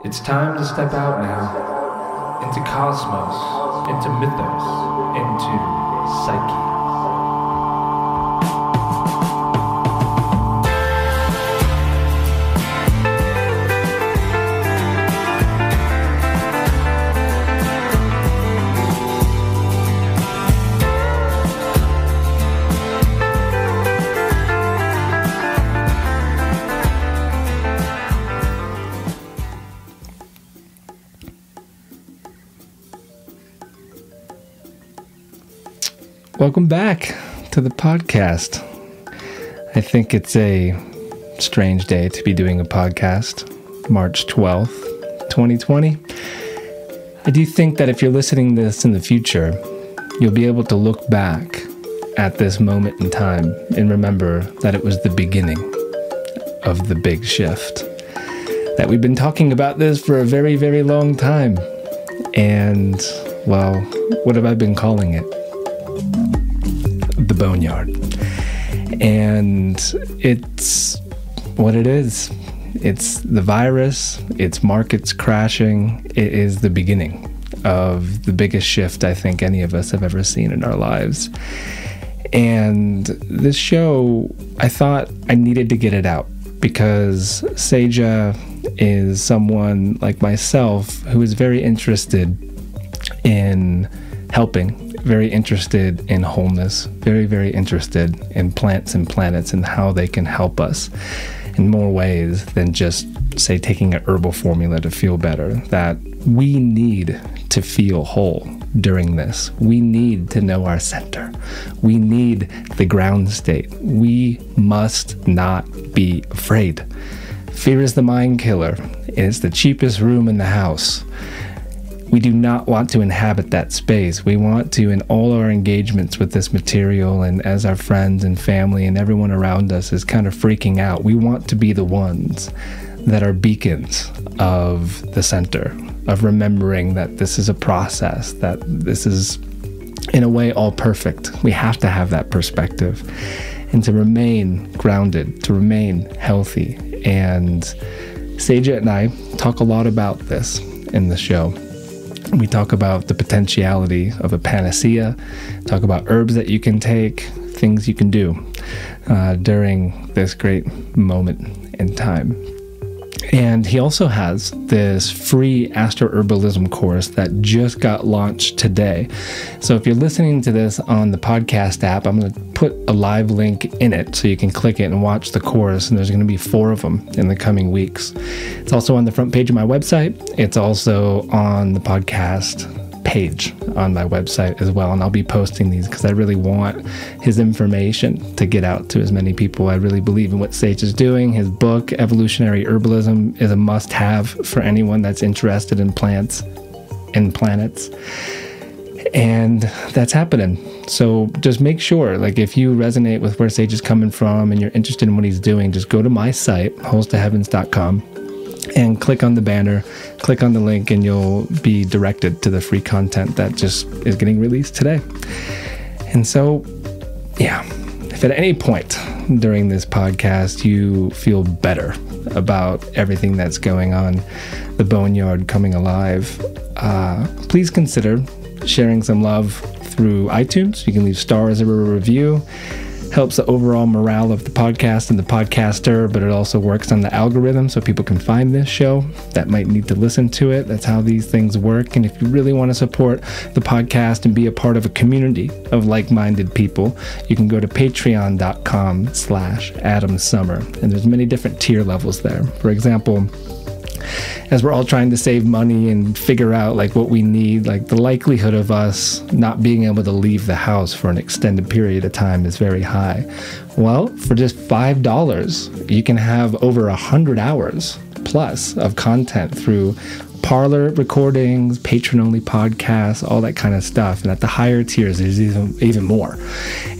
It's time to step out now into cosmos, into mythos, into psyche. Welcome back to the podcast. I think it's a strange day to be doing a podcast, March 12th, 2020. I do think that if you're listening to this in the future, you'll be able to look back at this moment in time and remember that it was the beginning of the big shift. That we've been talking about this for a very, very long time. And, well, what have I been calling it? The Boneyard. And it's what it is. It's the virus, it's markets crashing. It is the beginning of the biggest shift I think any of us have ever seen in our lives. And this show, I thought I needed to get it out because Sajah is someone like myself who is very interested in helping, very interested in wholeness, very, very interested in plants and planets and how they can help us in more ways than just, say, taking an herbal formula to feel better. That we need to feel whole during this. We need to know our center. We need the ground state. We must not be afraid. Fear is the mind killer, and it's the cheapest room in the house. We do not want to inhabit that space. We want to, in all our engagements with this material and as our friends and family and everyone around us is kind of freaking out, we want to be the ones that are beacons of the center, of remembering that this is a process, that this is, in a way, all perfect. We have to have that perspective and to remain grounded, to remain healthy. And Sajah and I talk a lot about this in the show. We talk about the potentiality of a panacea, talk about herbs that you can take, things you can do during this great moment in time. And he also has this free astro-herbalism course that just got launched today. So if you're listening to this on the podcast app, I'm going to put a live link in it so you can click it and watch the course. And there's going to be 4 of them in the coming weeks. It's also on the front page of my website. It's also on the podcast page on my website as well, and I'll be posting these because I really want his information to get out to as many people. I really believe in what Sajah is doing. His book, Evolutionary Herbalism, is a must-have for anyone that's interested in plants and planets, and that's happening. So just make sure, like, if you resonate with where Sajah is coming from and you're interested in what he's doing, just go to my site, holstoheavens.com, and click on the banner, click on the link, and you'll be directed to the free content that just is getting released today. And so, yeah, if at any point during this podcast you feel better about everything that's going on, the Boneyard coming alive, please consider sharing some love through iTunes. You can leave stars or a review. Helps the overall morale of the podcast and the podcaster, but it also works on the algorithm so people can find this show that might need to listen to it. That's how these things work. And if you really want to support the podcast and be a part of a community of like-minded people, you can go to patreon.com/AdamSummer. And there's many different tier levels there. For example, as we're all trying to save money and figure out like what we need, like the likelihood of us not being able to leave the house for an extended period of time is very high. Well, for just $5, you can have over 100 hours plus of content through Parlor recordings, patron-only podcasts, all that kind of stuff. And at the higher tiers, there's even more.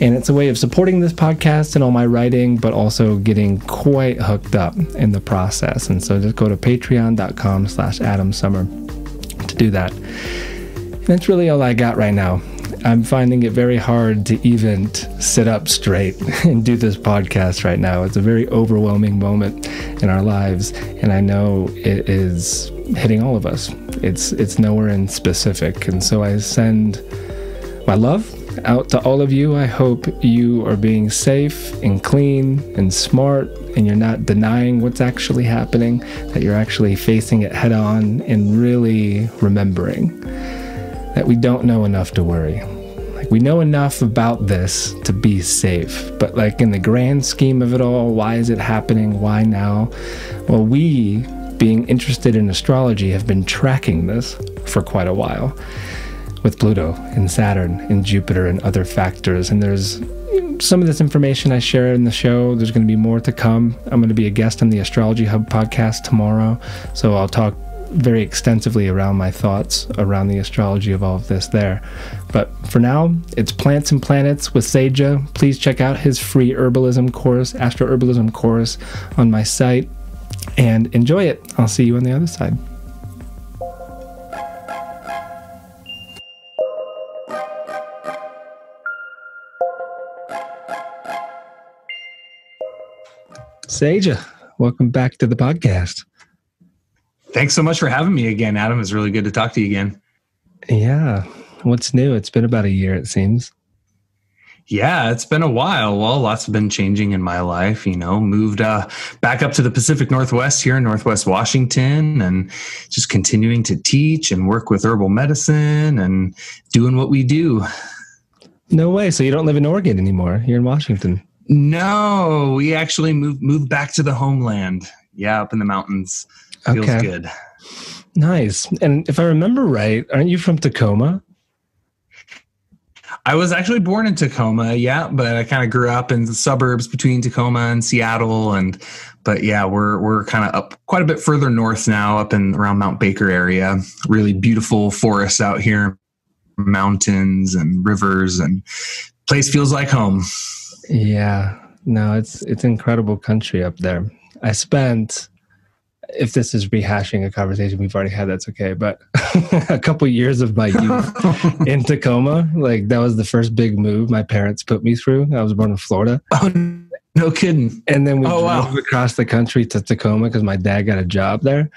And it's a way of supporting this podcast and all my writing, but also getting quite hooked up in the process. And so just go to patreon.com/AdamSummer to do that. And that's really all I got right now. I'm finding it very hard to even sit up straight and do this podcast right now. It's a very overwhelming moment in our lives, and I know it is hitting all of us. It's nowhere in specific, and so I send my love out to all of you. I hope you are being safe and clean and smart, and you're not denying what's actually happening, that you're actually facing it head on and really remembering that we don't know enough to worry. Like, we know enough about this to be safe, but like in the grand scheme of it all, why is it happening? Why now? Well, we, being interested in astrology, have been tracking this for quite a while with Pluto and Saturn and Jupiter and other factors. And there's some of this information I share in the show. There's going to be more to come. I'm going to be a guest on the Astrology Hub podcast tomorrow, so I'll talk very extensively around my thoughts around the astrology of all of this there. But for now, it's Plants and Planets with Sajah. Please check out his free herbalism course, astro-herbalism course, on my site, and enjoy it. I'll see you on the other side. Sajah, welcome back to the podcast. Thanks so much for having me again, Adam. It's really good to talk to you again. Yeah. What's new? It's been about a year, it seems. Yeah, it's been a while. Well, lots have been changing in my life, moved back up to the Pacific Northwest here in Northwest Washington, and just continuing to teach and work with herbal medicine and doing what we do. No way. So you don't live in Oregon anymore. You're in Washington. No, we actually moved back to the homeland. Yeah, up in the mountains. Feels good. Nice. And if I remember right, aren't you from Tacoma? I was actually born in Tacoma, yeah, but I kind of grew up in the suburbs between Tacoma and Seattle, but yeah, we're kind of up quite a bit further north now, up in around Mount Baker area. Really beautiful forests out here, mountains and rivers, and place feels like home. Yeah, no, it's incredible country up there. I spent, if this is rehashing a conversation we've already had, that's okay, but a couple years of my youth in Tacoma, like that was the first big move my parents put me through. I was born in Florida. Oh, no kidding. And then we drove across the country to Tacoma because my dad got a job there.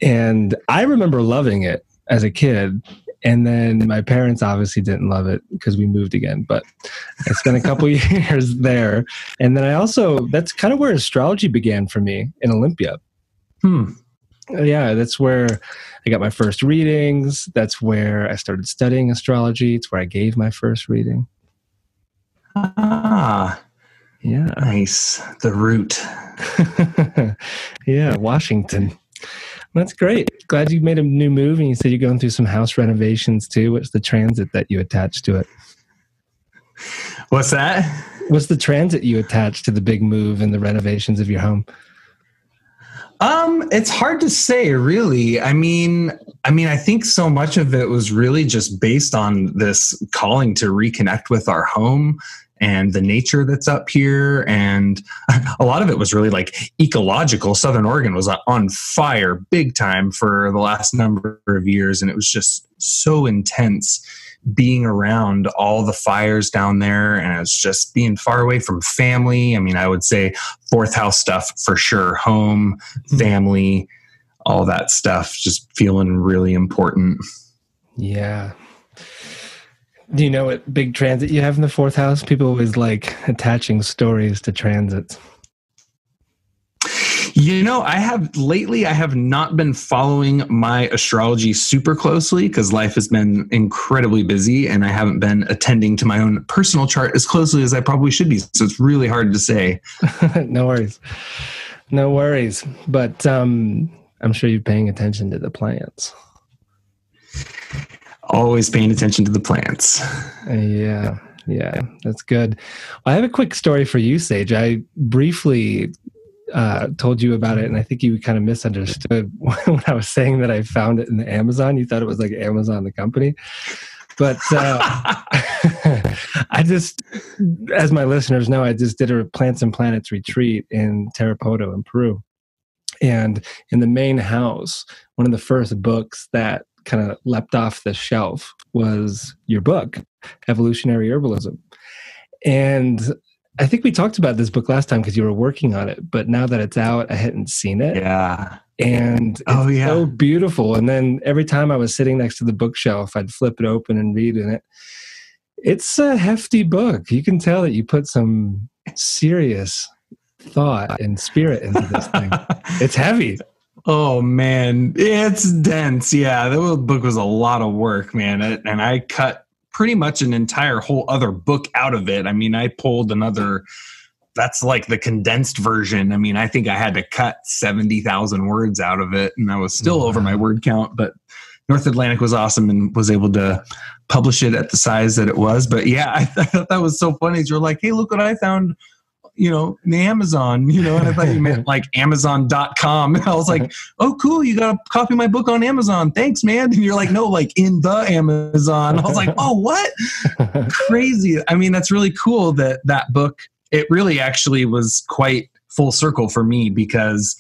And I remember loving it as a kid. And then my parents obviously didn't love it because we moved again. But I spent a couple years there. And then that's kind of where astrology began for me in Olympia. Yeah, that's where I got my first readings. That's where I started studying astrology. It's where I gave my first reading. Ah, yeah. Nice. The root. Yeah, Washington. That's great. Glad you made a new move, and you said you're going through some house renovations too. What's the transit that you attached to it? What's that? What's the transit you attached to the big move and the renovations of your home? It's hard to say, really. I mean, I think so much of it was really just based on this calling to reconnect with our home and the nature that's up here. And a lot of it was really like ecological. Southern Oregon was on fire big time for the last number of years. And it was just so intense being around all the fires down there. And it's just being far away from family. I mean, I would say fourth house stuff for sure. Home, family, all that stuff, just feeling really important. Yeah. Do you know what big transit you have in the fourth house? People always like attaching stories to transits. I have not been following my astrology super closely because life has been incredibly busy and I haven't been attending to my own personal chart as closely as I probably should be. So it's really hard to say. No worries. No worries. But I'm sure you're paying attention to the plants. Always paying attention to the plants. Yeah, that's good. Well, I have a quick story for you, Sage. I briefly told you about it, and I think you kind of misunderstood when I was saying that I found it in the Amazon. You thought it was like Amazon, the company. But I just, as my listeners know, I just did a Plants and Planets retreat in Tarapoto in Peru. And in the main house, one of the first books that kind of leapt off the shelf was your book, Evolutionary Herbalism. And I think we talked about this book last time because you were working on it, but now that it's out, I hadn't seen it. Yeah. And it's so beautiful. And then every time I was sitting next to the bookshelf, I'd flip it open and read in it. It's a hefty book. You can tell that you put some serious thought and spirit into this thing. It's heavy. Oh man, it's dense. Yeah, the book was a lot of work, man. And I cut pretty much an entire whole other book out of it. I mean, I pulled another, that's like the condensed version. I mean, I think I had to cut 70,000 words out of it, and I was still over my word count, but North Atlantic was awesome and was able to publish it at the size that it was. But yeah, I thought that was so funny. You're like, hey, look what I found, in the Amazon, and I thought you meant like Amazon.com. And I was like, oh, cool. You got to copy my book on Amazon. Thanks, man. And you're like, no, like in the Amazon. I was like, oh, what? Crazy. I mean, that's really cool that book, it really actually was quite full circle for me because,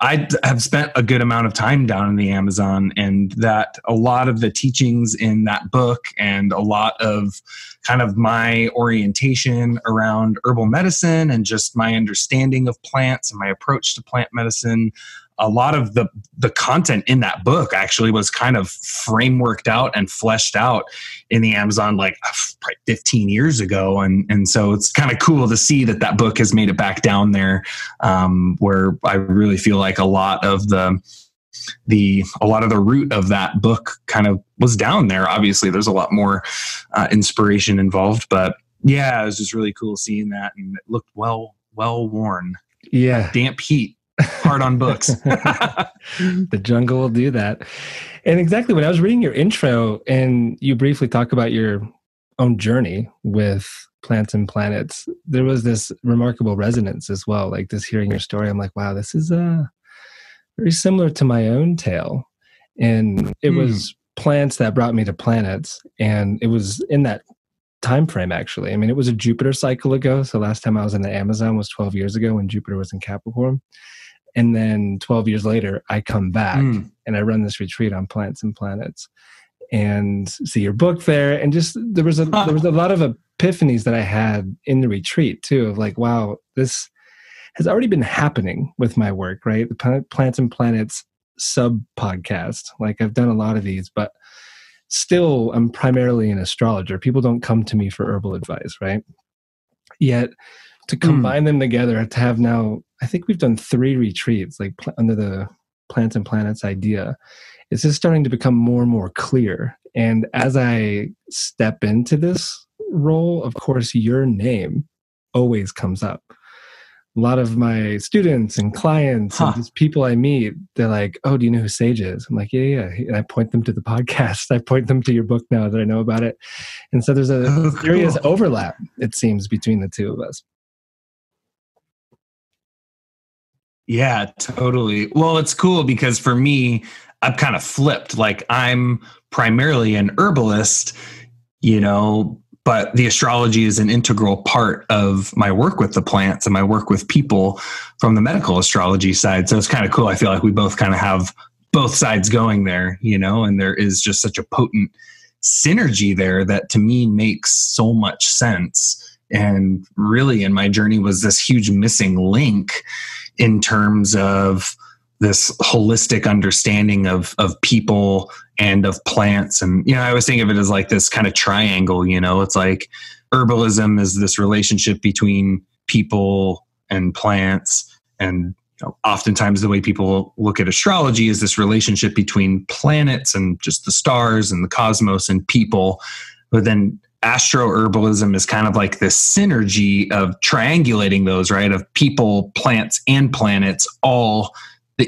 I have spent a good amount of time down in the Amazon, and that a lot of the teachings in that book and a lot of kind of my orientation around herbal medicine and just my understanding of plants and my approach to plant medicine, a lot of the content in that book actually was kind of frameworked out and fleshed out in the Amazon like probably 15 years ago. And so it's kind of cool to see that book has made it back down there, where I really feel like a lot of the root of that book kind of was down there. Obviously there's a lot more inspiration involved, but yeah, it was just really cool seeing that, and it looked well worn. Yeah. Damp heat. Hard on books. The jungle will do that. And exactly when I was reading your intro and you briefly talk about your own journey with plants and planets, there was this remarkable resonance as well. Like just hearing your story, I'm like, wow, this is very similar to my own tale. And it was plants that brought me to planets. And it was in that time frame, actually. I mean, it was a Jupiter cycle ago. So last time I was in the Amazon was 12 years ago when Jupiter was in Capricorn. And then 12 years later, I come back and I run this retreat on plants and planets and see your book there. And just there was a lot of epiphanies that I had in the retreat too, of like, wow, this has already been happening with my work, right? The Plants and Planets sub podcast. Like I've done a lot of these, but still I'm primarily an astrologer. People don't come to me for herbal advice, right? Yet to combine them together, to have now, I think we've done 3 retreats, like under the Plants and Planets idea. It's just starting to become more and more clear. And as I step into this role, of course, your name always comes up. A lot of my students and clients and just people I meet, they're like, oh, do you know who Sage is? I'm like, yeah. And I point them to the podcast. I point them to your book now that I know about it. And so there's a serious overlap, it seems, between the two of us. Yeah, totally. Well, it's cool because for me, I've kind of flipped. Like I'm primarily an herbalist, but the astrology is an integral part of my work with the plants and my work with people from the medical astrology side. So it's kind of cool. I feel like we both kind of have both sides going there, and there is just such a potent synergy there that to me makes so much sense. And really in my journey was this huge missing link in terms of this holistic understanding of people and of plants. And, I always think of it as like this kind of triangle, it's like herbalism is this relationship between people and plants. And oftentimes the way people look at astrology is this relationship between planets and just the stars and the cosmos and people. But then astro-herbalism is kind of like this synergy of triangulating those, right? Of people, plants, and planets, all the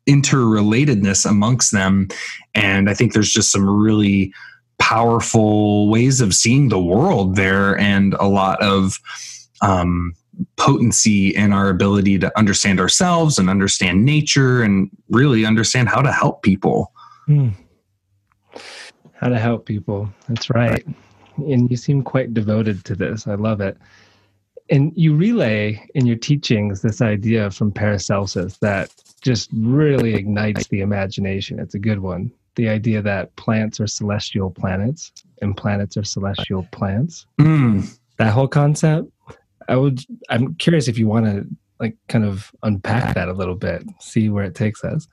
interrelatedness amongst them. And I think there's just some really powerful ways of seeing the world there, and a lot of potency in our ability to understand ourselves and understand nature and really understand how to help people. How to help people. That's right. And you seem quite devoted to this. I love it. And you relay in your teachings this idea from Paracelsus that just really ignites the imagination. It's a good one. The idea that plants are celestial planets and planets are celestial plants. That whole concept. I'm curious if you want to like kind of unpack that a little bit, see where it takes us.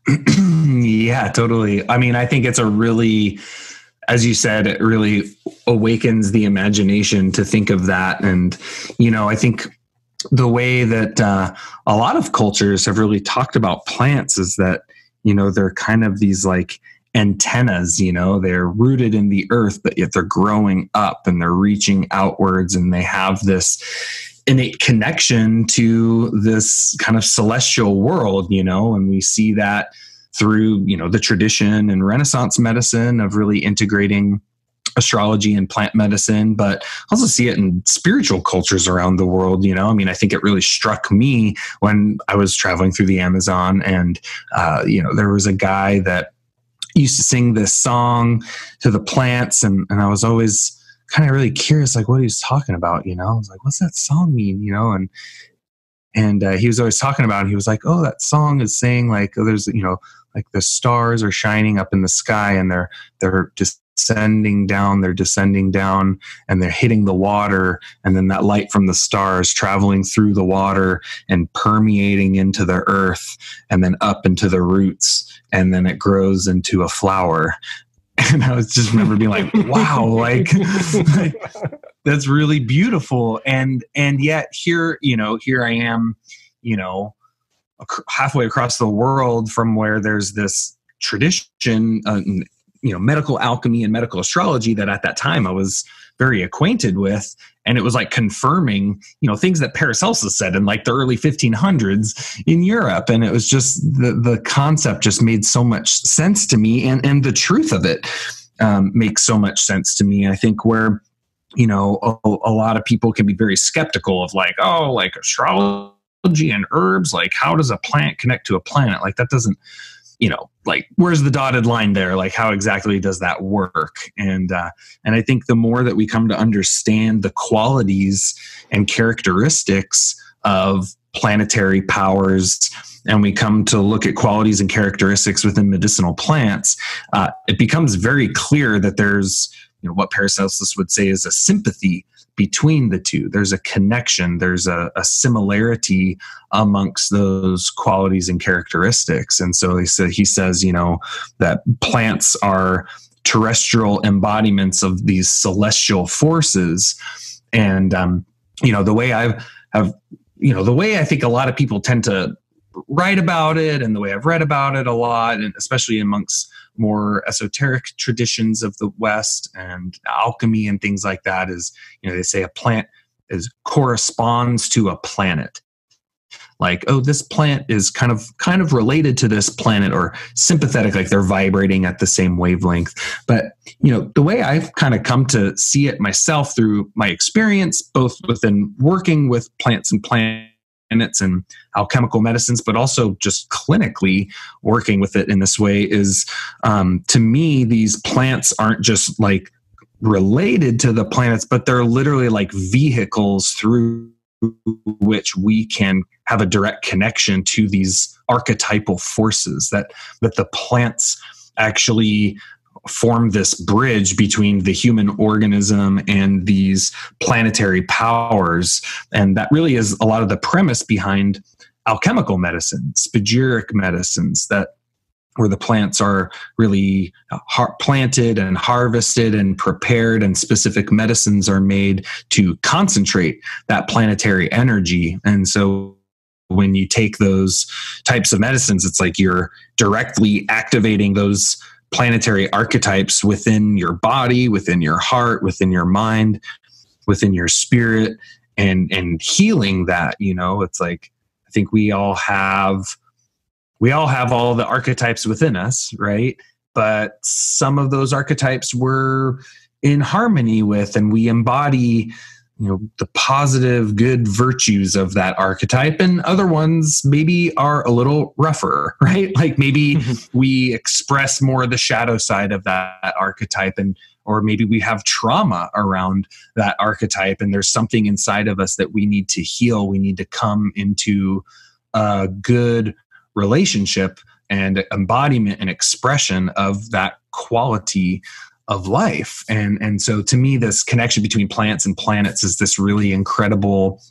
Yeah, totally. I mean, I think it's a really, as you said, it really awakens the imagination to think of that. And, I think the way that a lot of cultures have really talked about plants is that, they're kind of these like antennas, they're rooted in the earth, but yet they're growing up and they're reaching outwards, and they have this innate connection to this kind of celestial world, and we see that through, the tradition and Renaissance medicine of really integrating astrology and plant medicine, but also see it in spiritual cultures around the world. I think it really struck me when I was traveling through the Amazon, and, there was a guy that used to sing this song to the plants, and I was always kind of really curious, like what he was talking about, I was like, what's that song mean, and he was always talking about it. He was like, oh, that song is saying like, oh, there's, like the stars are shining up in the sky, and they're descending down, and they're hitting the water. And then that light from the stars traveling through the water and permeating into the earth and then up into the roots. And then it grows into a flower. And I was just remember being like, wow, like that's really beautiful. And yet here I am, halfway across the world from where there's this tradition, medical alchemy and medical astrology that at that time I was very acquainted with. And it was like confirming, things that Paracelsus said in like the early 1500s in Europe. And it was just the concept just made so much sense to me. And the truth of it makes so much sense to me. I think where, a lot of people can be very skeptical of like, oh, like astrology and herbs, like how does a plant connect to a planet? Like that doesn't, like where's the dotted line there? Like how exactly does that work? And I think the more that we come to understand the qualities and characteristics of planetary powers, and we come to look at qualities and characteristics within medicinal plants, it becomes very clear that there's, what Paracelsus would say is a sympathy between the two. There's a connection, there's a similarity amongst those qualities and characteristics. And so he says, that plants are terrestrial embodiments of these celestial forces. And, the way the way I think a lot of people tend to write about it, and the way I've read about it a lot, and especially amongst more esoteric traditions of the West and alchemy and things like that, is, they say a plant corresponds to a planet. Like, oh, this plant is kind of related to this planet, or sympathetic, like they're vibrating at the same wavelength. But, the way I've kind of come to see it myself through my experience, both within working with plants and planets and alchemical medicines, but also just clinically working with it in this way, is to me, these plants aren't just like related to the planets, but they're literally like vehicles through which we can have a direct connection to these archetypal forces, that the plants actually form this bridge between the human organism and these planetary powers. And that really is a lot of the premise behind alchemical medicine, spagyric medicines, that where the plants are really planted and harvested and prepared, and specific medicines are made to concentrate that planetary energy. And so when you take those types of medicines, it's like you're directly activating those planetary archetypes within your body, within your heart, within your mind, within your spirit, and healing that. It's like, I think we all have all the archetypes within us, right? But some of those archetypes we're in harmony with, and we embody, the positive, good virtues of that archetype. And other ones maybe are a little rougher, right? Like maybe we express more of the shadow side of that archetype, or maybe we have trauma around that archetype, and there's something inside of us that we need to heal. We need to come into a good relationship and embodiment and expression of that quality of life. And so to me, this connection between plants and planets is this really incredible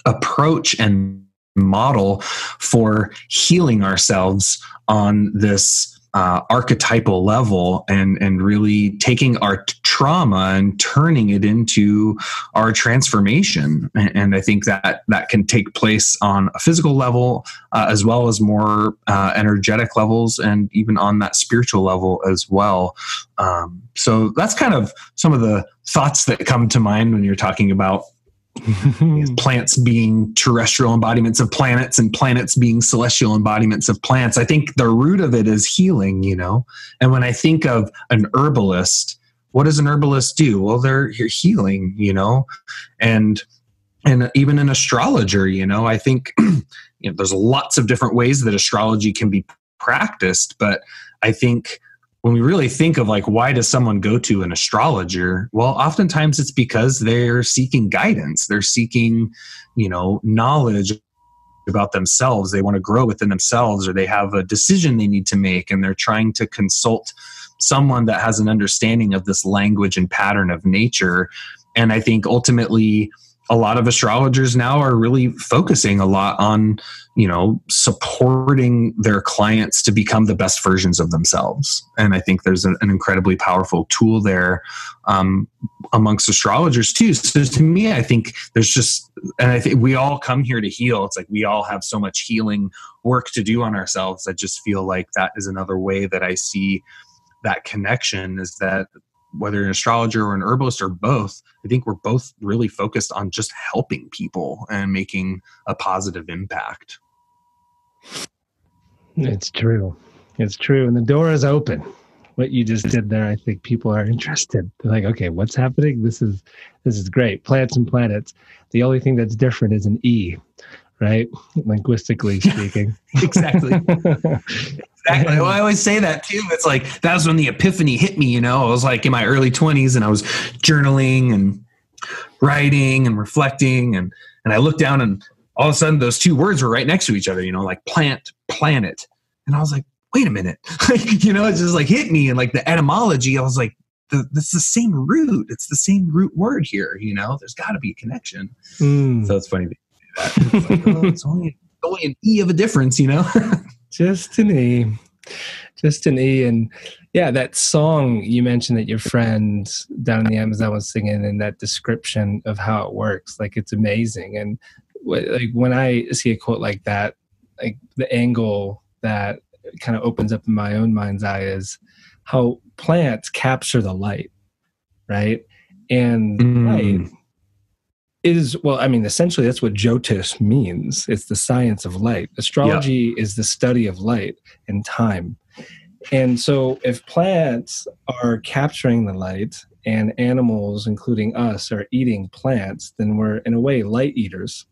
approach and model for healing ourselves on this archetypal level, and really taking our trauma and turning it into our transformation. And I think that can take place on a physical level, as well as more energetic levels, and even on that spiritual level as well. So that's kind of some of the thoughts that come to mind when you're talking about plants being terrestrial embodiments of planets and planets being celestial embodiments of plants. I think the root of it is healing, And when I think of an herbalist, what does an herbalist do? Well, they're healing, and even an astrologer, I think there's lots of different ways that astrology can be practiced, but I think when we really think of why does someone go to an astrologer? Well, oftentimes it's because they're seeking guidance. They're seeking, knowledge about themselves. They want to grow within themselves, or they have a decision they need to make, and they're trying to consult someone that has an understanding of this language and pattern of nature. And I think ultimately a lot of astrologers now are really focusing a lot on, supporting their clients to become the best versions of themselves. And I think there's an incredibly powerful tool there amongst astrologers too. So to me, I think and I think we all come here to heal. It's like we all have so much healing work to do on ourselves. I just feel like that is another way that I see that connection, is that whether an astrologer or an herbalist or both, I think we're both really focused on just helping people and making a positive impact. It's true. It's true. And the door is open. What you just did there, I think people are interested. They're like, okay, what's happening? This is great. Plants and planets. The only thing that's different is an E, right? Linguistically speaking. Exactly. Exactly. Well, I always say that too. It's like, that was when the epiphany hit me, I was like in my early 20s, and I was journaling and writing and reflecting, and I looked down, and all of a sudden those two words were right next to each other, like plant, planet. And I was like, wait a minute, it just hit me. And the etymology, I was like, that's the same root. It's the same root word here. There's got to be a connection. So it's funny to do that. It's only an E of a difference, Just an E. And yeah, that song you mentioned that your friend down in the Amazon was singing, and that description of how it works, it's amazing. And when I see a quote like that, the angle that kind of opens up in my own mind's eye is how plants capture the light, right? And light is, essentially that's what Jyotish means. It's the science of light. Astrology is the study of light and time. And so if plants are capturing the light and animals, including us, are eating plants, then we're in a way light eaters.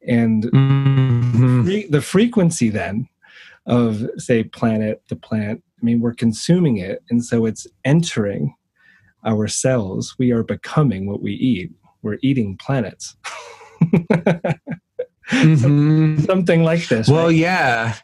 And the frequency then of, say, planet, the plant, we're consuming it. And so it's entering our cells. We are becoming what we eat. We're eating planets. Something like this. Well, right? Yeah,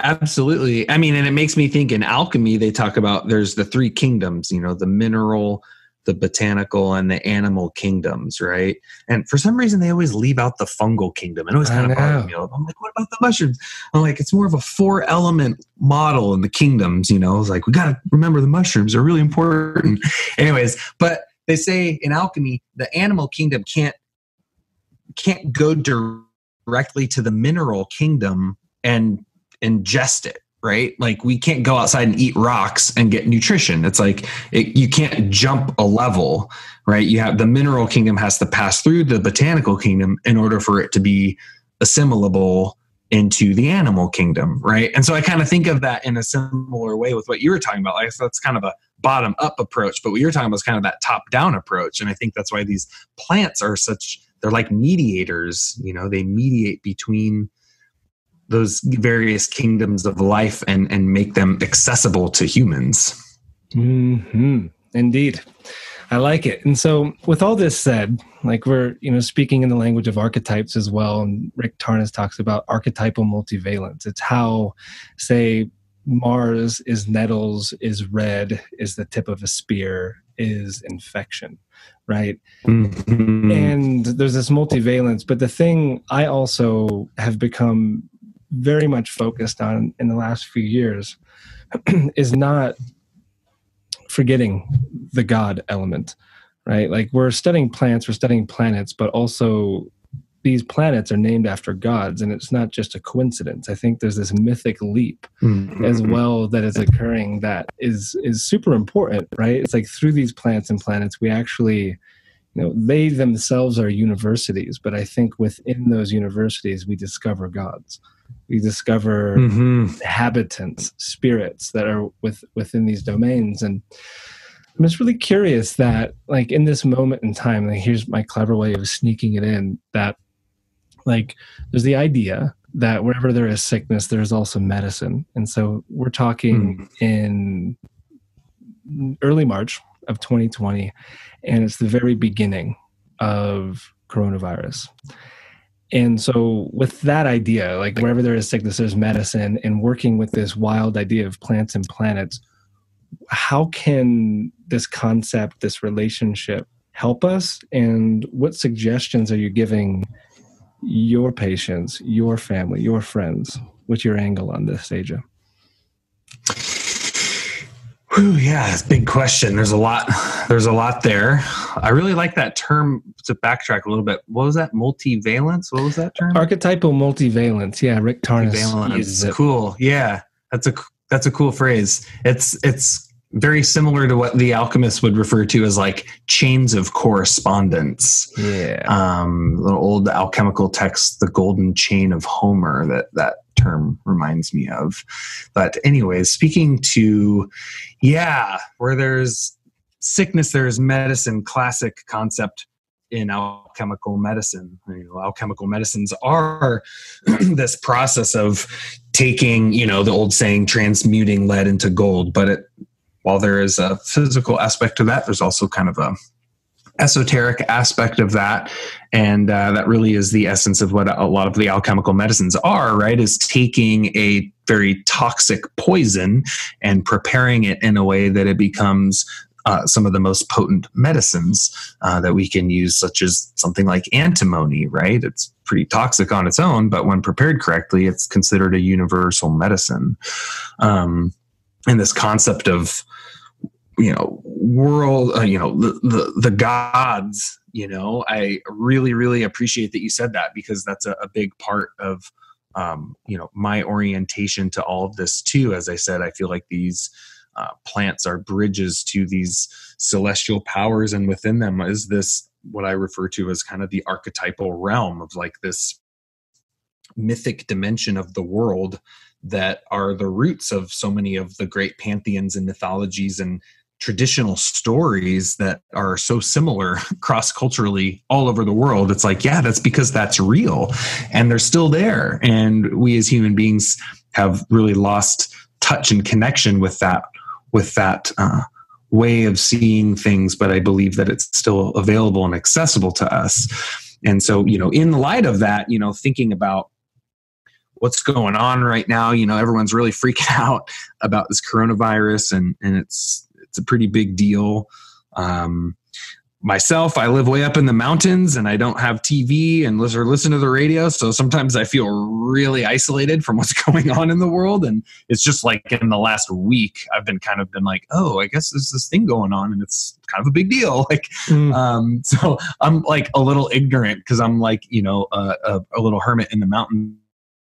absolutely. And it makes me think in alchemy, they talk about there's the three kingdoms, the mineral, the botanical, and the animal kingdoms, right? And for some reason, they always leave out the fungal kingdom. And it always kind of bothers me. I'm like, what about the mushrooms? I'm like, it's more of a 4-element model in the kingdoms, It's like, we got to remember the mushrooms are really important. Anyways, but they say in alchemy, the animal kingdom can't go directly to the mineral kingdom and ingest it, right? We can't go outside and eat rocks and get nutrition. It's you can't jump a level, right? You have the mineral kingdom has to pass through the botanical kingdom in order for it to be assimilable into the animal kingdom, right? And so I kind of think of that in a similar way with what you were talking about. So that's kind of a bottom-up approach, but what you're talking about is kind of that top-down approach. And I think that's why these plants are they're like mediators, they mediate between those various kingdoms of life and make them accessible to humans. Indeed. I like it. And so with all this said, like we're, speaking in the language of archetypes as well. And Rick Tarnas talks about archetypal multivalence. It's how, say, Mars is nettles, is red, is the tip of a spear, is infection, right? Mm-hmm. And there's this multivalence. But the thing I also have become very much focused on in the last few years is not forgetting the God element, right? Like we're studying plants, we're studying planets, but also these planets are named after gods, and it's not just a coincidence. I think there's this mythic leap as well that is occurring that is super important, right? It's like through these plants and planets, we actually, they themselves are universities, but I think within those universities, we discover gods. We discover inhabitants, spirits that are within these domains. And I'm just really curious that, like, in this moment in time, like, here's my clever way of sneaking it in, that, like, there's the idea that wherever there is sickness, there's also medicine. And so we're talking in early March of 2020, and it's the very beginning of coronavirus. And so with that idea, like wherever there is sickness, there's medicine, and working with this wild idea of plants and planets, how can this concept, this relationship help us? And what suggestions are you giving your patients, your family, your friends? What's your angle on this, Sajah? Yeah, it's a big question. There's a lot there. I really like that term. To backtrack a little bit, what was that? Multivalence? What was that term? Archetypal multivalence. Yeah, Rick Tarnas uses it. Cool. Yeah, that's a cool phrase. It's very similar to what the alchemists would refer to as like chains of correspondence. Yeah. The old alchemical text, the Golden Chain of Homer, that term reminds me of. But anyways, speaking to, where there's sickness, there's medicine, classic concept in alchemical medicine. Alchemical medicines are this process of taking, the old saying, transmuting lead into gold. But while there is a physical aspect to that, there's also kind of a esoteric aspect of that. And that really is the essence of what a lot of the alchemical medicines are, right? Is taking a very toxic poison and preparing it in a way that it becomes some of the most potent medicines that we can use, such as something like antimony, right? It's pretty toxic on its own, but when prepared correctly, it's considered a universal medicine. And this concept of, world, the gods, I really, really appreciate that you said that, because that's a big part of, my orientation to all of this too. As I said, I feel like these plants are bridges to these celestial powers, and within them is this, what I refer to as kind of the archetypal realm of like this mythic dimension of the world that are the roots of so many of the great pantheons and mythologies and traditional stories that are so similar cross-culturally all over the world. It's like, that's because that's real and they're still there. And we as human beings have really lost touch and connection with that way of seeing things. But I believe that it's still available and accessible to us. And so, in the light of that, thinking about what's going on right now, everyone's really freaking out about this coronavirus, and it's a pretty big deal. Myself, I live way up in the mountains and I don't have TV and listen to the radio. So sometimes I feel really isolated from what's going on in the world. And it's just like in the last week, I've been like, oh, I guess there's this thing going on and it's kind of a big deal. So I'm like a little ignorant because I'm like, a little hermit in the mountains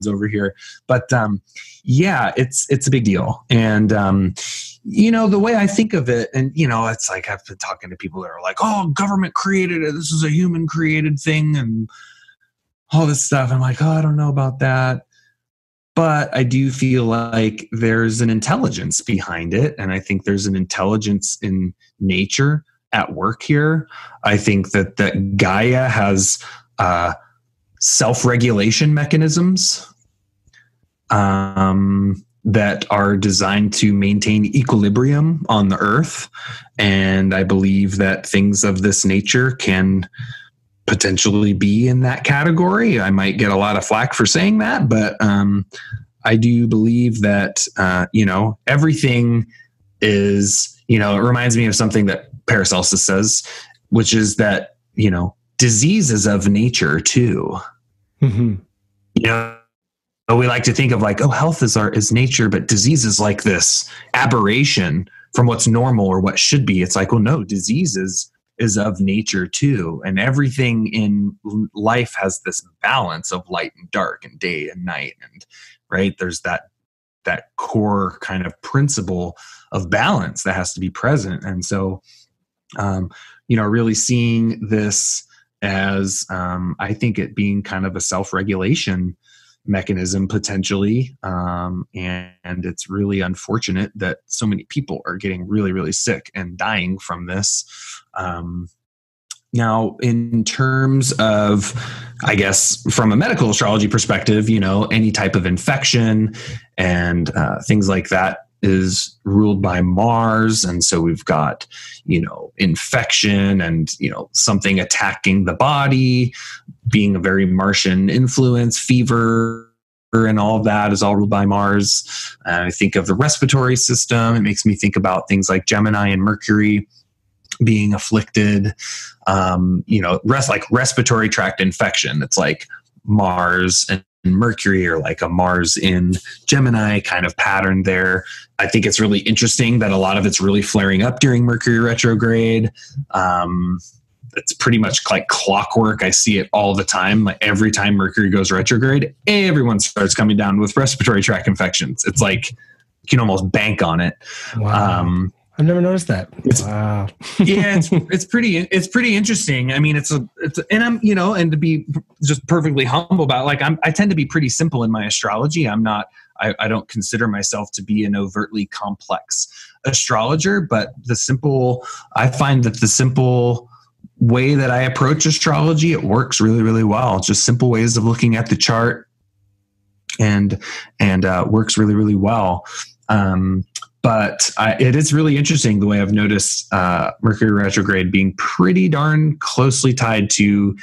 over here. But it's a big deal. And the way I think of it, and it's like I've been talking to people that are like, oh, government created it, this is a human created thing and all this stuff. I'm like, oh, I don't know about that. But I do feel like there's an intelligence behind it, and I think there's an intelligence in nature at work here. I think that Gaia has self-regulation mechanisms. that are designed to maintain equilibrium on the earth. And I believe that things of this nature can potentially be in that category. I might get a lot of flack for saying that, but I do believe that, everything is, it reminds me of something that Paracelsus says, which is that, disease is of nature too. Mm-hmm. We like to think of like, health is nature, but disease is like this aberration from what's normal or what should be. It's like, no, disease is of nature too. And everything in life has this balance of light and dark and day and night. And right, there's that core kind of principle of balance that has to be present. And so, really seeing this as, I think it being kind of a self-regulation mechanism potentially. And it's really unfortunate that so many people are getting really, really sick and dying from this. Now, in terms of, I guess, from a medical astrology perspective, any type of infection and things like that is ruled by Mars. And so we've got, infection and, something attacking the body, being a very Martian influence, fever, and all of that is all ruled by Mars. I think of the respiratory system. It makes me think about things like Gemini and Mercury being afflicted, like respiratory tract infection. It's like Mars and Mercury, or like a Mars in Gemini kind of pattern there. I think it's really interesting that a lot of it's really flaring up during Mercury retrograde. It's pretty much like clockwork. I see it all the time. Like every time Mercury goes retrograde, everyone starts coming down with respiratory tract infections. It's like you can almost bank on it. Wow. I've never noticed that. Wow. Yeah, it's pretty interesting. I mean, and I'm, and to be just perfectly humble about it, like I tend to be pretty simple in my astrology. I don't consider myself to be an overtly complex astrologer, but I find that the simple way that I approach astrology, it works really, really well. Just simple ways of looking at the chart and works really, really well. But it is really interesting the way I've noticed Mercury retrograde being pretty darn closely tied to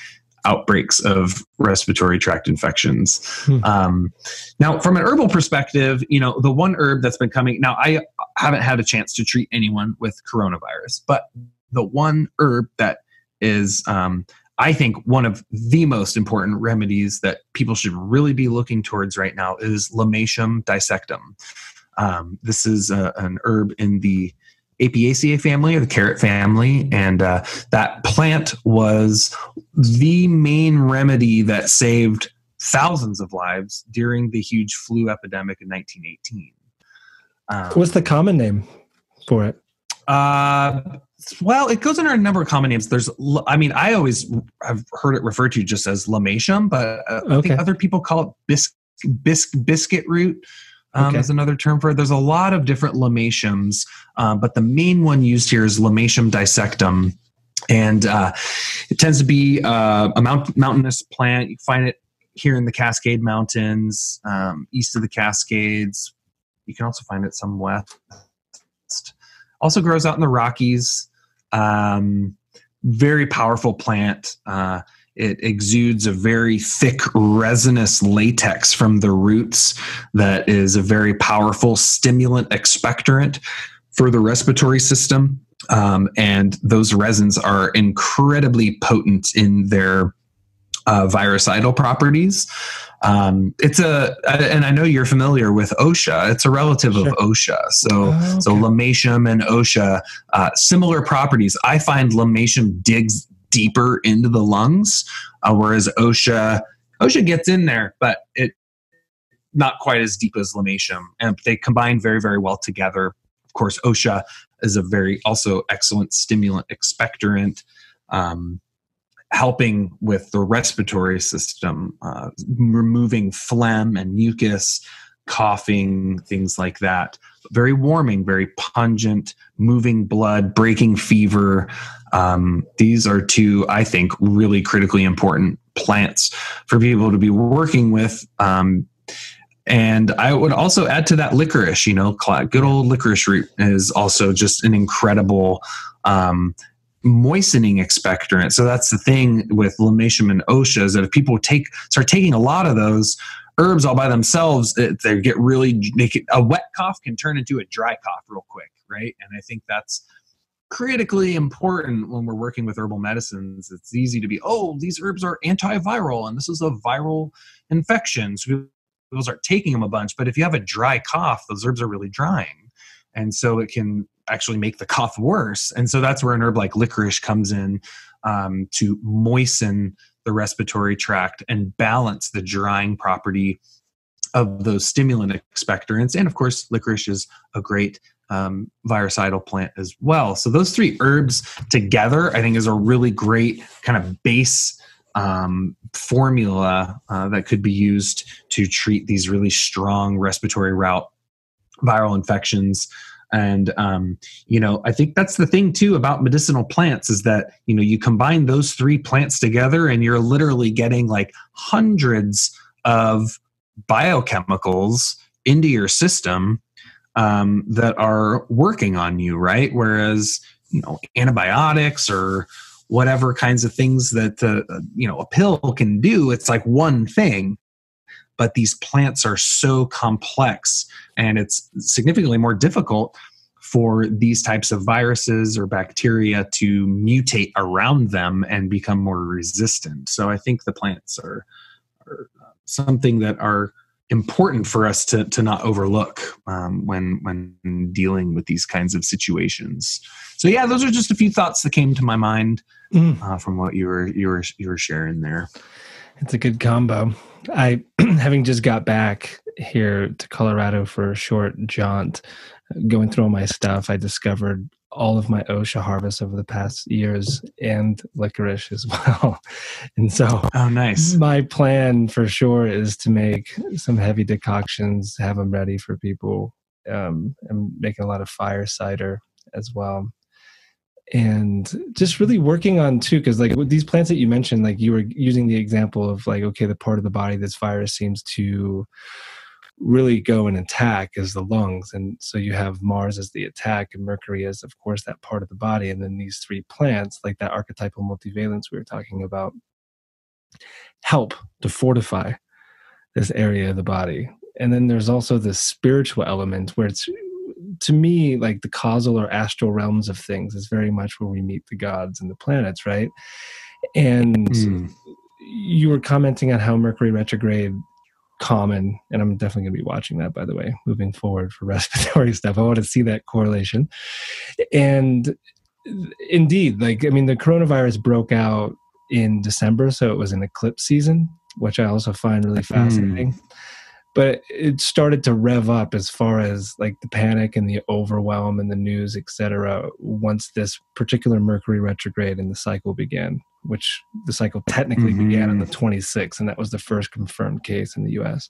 outbreaks of respiratory tract infections. Now, from an herbal perspective, the one herb that's been coming, now I haven't had a chance to treat anyone with coronavirus, but the one herb that is, I think, one of the most important remedies that people should really be looking towards right now is Lamatium dissectum. This is an herb in the Apiaceae family, or the carrot family, and that plant was the main remedy that saved thousands of lives during the huge flu epidemic in 1918. What's the common name for it? Well, it goes under a number of common names. I always have heard it referred to just as Lamatium, but I think other people call it biscuit root. Is another term for it. There's a lot of different Lamatiums, but the main one used here is Lamatium dissectum. And it tends to be a mountainous plant. You find it here in the Cascade Mountains, east of the Cascades. You can also find it some west. Also grows out in the Rockies. Very powerful plant. It exudes a very thick resinous latex from the roots that is a very powerful stimulant expectorant for the respiratory system. And those resins are incredibly potent in their virucidal properties. And I know you're familiar with OSHA. It's a relative of OSHA. So Lamatium and OSHA, similar properties. I find Lamatium digs deeper into the lungs, whereas OSHA gets in there, but it not quite as deep as Lamatium, and they combine very, very well together. Of course, OSHA is a very also excellent stimulant expectorant, helping with the respiratory system, removing phlegm and mucus, coughing, things like that. Very warming, very pungent, moving blood, breaking fever. These are two, I think, really critically important plants for people to be working with. And I would also add to that licorice, good old licorice root is also just an incredible moistening expectorant. So that's the thing with limatium and osha, is that if people start taking a lot of those herbs all by themselves, a wet cough can turn into a dry cough real quick, right? And I think that's critically important when we're working with herbal medicines. It's easy to be, these herbs are antiviral and this is a viral infection, so people start taking them a bunch. But if you have a dry cough, those herbs are really drying, and so it can actually make the cough worse. And so that's where an herb like licorice comes in, to moisten the respiratory tract and balance the drying property of those stimulant expectorants. And of course, licorice is a great virucidal plant as well. So those three herbs together, I think, is a really great kind of base formula that could be used to treat these really strong respiratory route viral infections. And, I think that's the thing too about medicinal plants, is that, you combine those three plants together and you're literally getting like hundreds of biochemicals into your system that are working on you, right? Whereas, antibiotics or whatever kinds of things that, a pill can do, it's like one thing. But these plants are so complex, and it's significantly more difficult for these types of viruses or bacteria to mutate around them and become more resistant. So I think the plants are something that are important for us to not overlook when dealing with these kinds of situations. So yeah, those are just a few thoughts that came to my mind from what you were sharing there. It's a good combo. I, having just got back here to Colorado for a short jaunt, going through all my stuff, I discovered all of my osha harvests over the past years and licorice as well. And so nice. My plan for sure is to make some heavy decoctions, have them ready for people. I'm making a lot of fire cider as well. And just really working on too, because like with these plants that you mentioned, like you were using the example of like, okay, the part of the body this virus seems to really go and attack is the lungs. And so you have Mars as the attack and Mercury as, of course, that part of the body. And then these three plants, like that archetypal multivalence we were talking about, help to fortify this area of the body. And then there's also the spiritual element where it's, to me, like the causal or astral realms of things is very much where we meet the gods and the planets, right? And you were commenting on how Mercury retrograde common, and I'm definitely going to be watching that, by the way, moving forward for respiratory stuff. I want to see that correlation. And indeed, like, I mean, the coronavirus broke out in December, so it was an eclipse season, which I also find really fascinating. But it started to rev up as far as like the panic and the overwhelm and the news, etc. once this particular Mercury retrograde in the cycle began, which the cycle technically began on the 26th, and that was the first confirmed case in the US.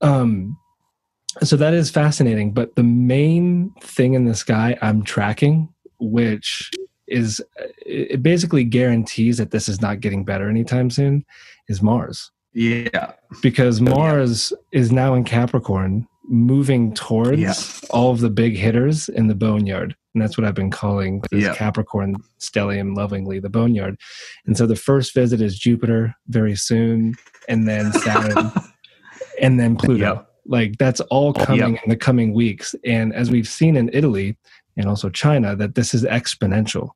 So that is fascinating. But the main thing in the sky I'm tracking, which is, it basically guarantees that this is not getting better anytime soon, is Mars. Yeah. Because Mars is now in Capricorn, moving towards all of the big hitters in the boneyard. And that's what I've been calling this Capricorn stellium lovingly, the boneyard. And so the first visit is Jupiter very soon, and then Saturn, and then Pluto. Like that's all coming in the coming weeks. And as we've seen in Italy and also China, that this is exponential.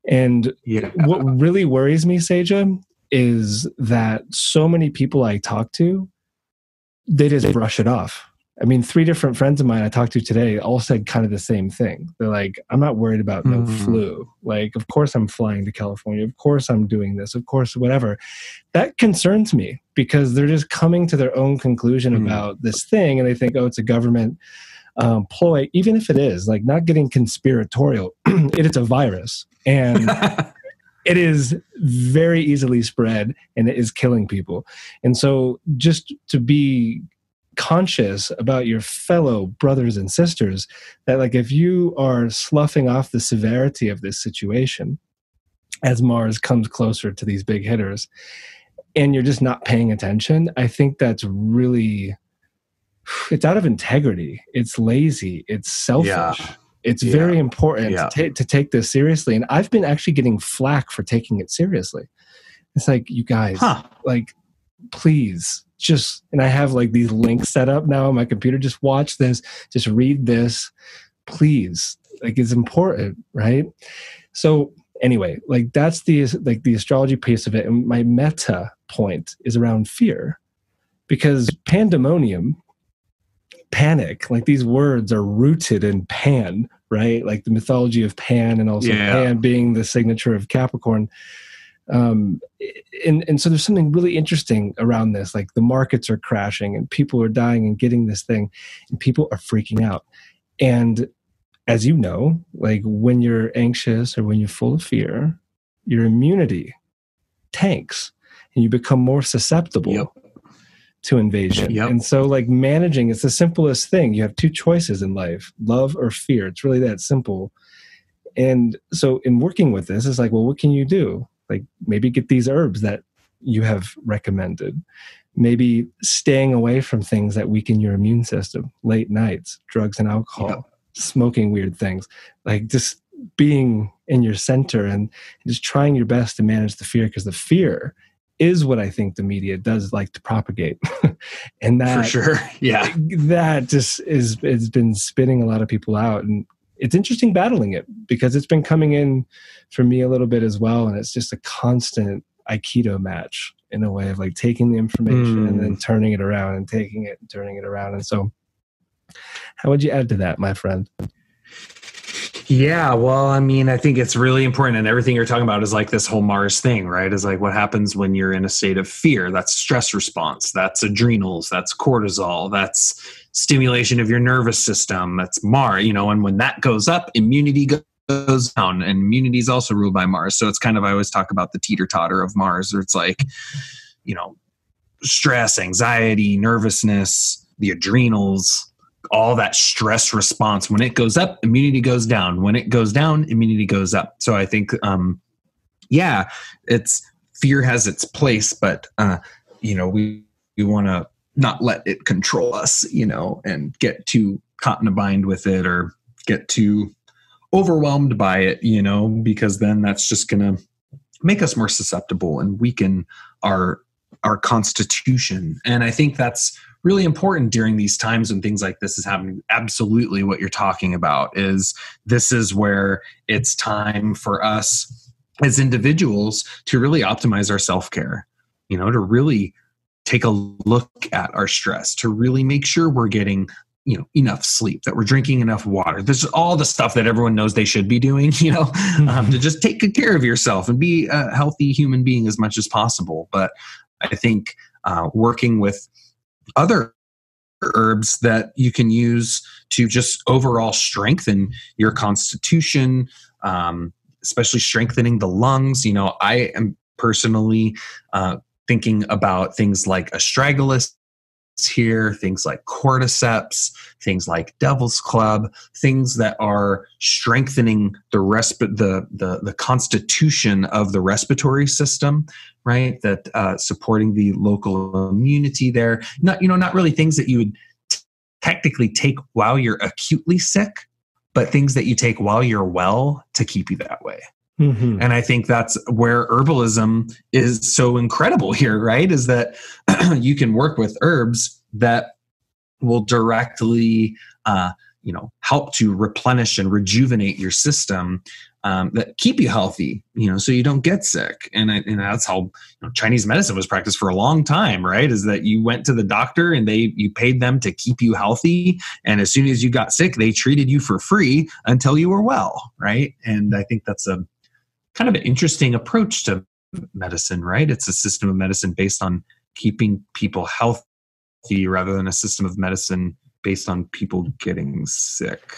And what really worries me, Sajah, is that so many people I talk to, they just brush it off. I mean, 3 different friends of mine I talked to today all said kind of the same thing. They're like, I'm not worried about no flu. Like, of course I'm flying to California. Of course I'm doing this. Of course, whatever. That concerns me because they're just coming to their own conclusion about this thing. And they think, oh, it's a government ploy. Even if it is, like, not getting conspiratorial, it's a virus. And it is very easily spread and it is killing people. And so just to be conscious about your fellow brothers and sisters, that like if you are sloughing off the severity of this situation as Mars comes closer to these big hitters, and you're just not paying attention, I think that's really, it's out of integrity. It's lazy. It's selfish. Yeah. It's very important to take this seriously. And I've been actually getting flack for taking it seriously. It's like, you guys, like, please just, and I have like these links set up now on my computer. Just watch this, just read this, please. Like, it's important, right? So anyway, like that's the astrology piece of it. And my meta point is around fear, because pandemonium, panic, like these words are rooted in Pan, right? Like the mythology of Pan, and also Pan being the signature of Capricorn. And so there's something really interesting around this. Like the markets are crashing and people are dying and getting this thing, and people are freaking out. And as you know, like when you're anxious or when you're full of fear, your immunity tanks and you become more susceptible to invasion. And so like managing, it's the simplest thing. You have two choices in life, love or fear. It's really that simple. And so in working with this, it's like, well, what can you do? Like maybe get these herbs that you have recommended, maybe staying away from things that weaken your immune system, late nights, drugs and alcohol, smoking weird things, like just being in your center and just trying your best to manage the fear, because the fear is what I think the media does like to propagate. And that, for sure. Yeah. That just it's been spinning a lot of people out. And it's interesting battling it, because it's been coming in for me a little bit as well. And it's just a constant Aikido match in a way of like taking the information and then turning it around and taking it and turning it around. And so how would you add to that, my friend? Yeah, well, I mean, I think it's really important, and everything you're talking about is like this whole Mars thing, right? Is like what happens when you're in a state of fear. That's stress response. That's adrenals. That's cortisol. That's stimulation of your nervous system. That's Mars, and when that goes up, immunity goes down, and immunity is also ruled by Mars. So it's kind of, I always talk about the teeter-totter of Mars, where it's like, stress, anxiety, nervousness, the adrenals, all that stress response. When it goes up, immunity goes down. When it goes down, immunity goes up. So I think, it's fear has its place, but we want to not let it control us, and get too caught in a bind with it or get too overwhelmed by it, because then that's just going to make us more susceptible and weaken our constitution. And I think that's really important during these times when things like this is happening. Absolutely what you're talking about is this is where it's time for us as individuals to really optimize our self-care, to really take a look at our stress, to really make sure we're getting enough sleep, that we're drinking enough water. This is all the stuff that everyone knows they should be doing, to just take good care of yourself and be a healthy human being as much as possible. But I think working with other herbs that you can use to just overall strengthen your constitution, especially strengthening the lungs. I am personally thinking about things like astragalus here, things like cordyceps, things like devil's club, things that are strengthening the constitution of the respiratory system, right? That supporting the local immunity there. Not really things that you would technically take while you're acutely sick, but things that you take while you're well to keep you that way. Mm-hmm. And I think that's where herbalism is so incredible here, right? Is that you can work with herbs that will directly, help to replenish and rejuvenate your system, that keep you healthy, so you don't get sick. And that's how Chinese medicine was practiced for a long time, right? Is that you went to the doctor and you paid them to keep you healthy. And as soon as you got sick, they treated you for free until you were well, right? And I think that's a kind of an interesting approach to medicine, right? It's a system of medicine based on keeping people healthy rather than a system of medicine based on people getting sick.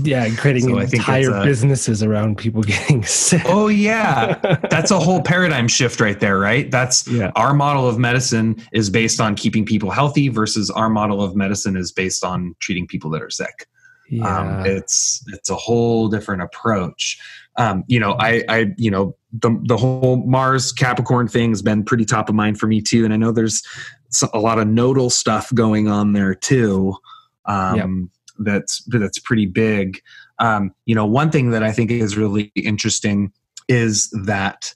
Yeah, and creating entire businesses around people getting sick. Oh, yeah. That's a whole paradigm shift right there, right? That's our model of medicine is based on keeping people healthy versus our model of medicine is based on treating people that are sick. Yeah. It's a whole different approach. The whole Mars Capricorn thing has been pretty top of mind for me too. And I know there's a lot of nodal stuff going on there too. That's pretty big. One thing that I think is really interesting is that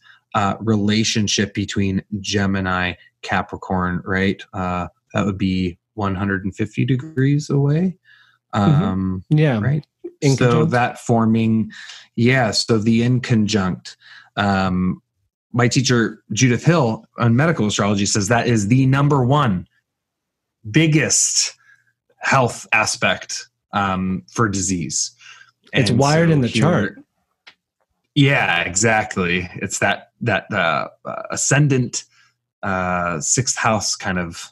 relationship between Gemini, Capricorn, right? That would be 150 degrees away. Right. So that forming, so the inconjunct. My teacher, Judith Hill, on medical astrology says that is the number one biggest health aspect for disease. It's wired in the chart. Yeah, exactly. It's that ascendant sixth house kind of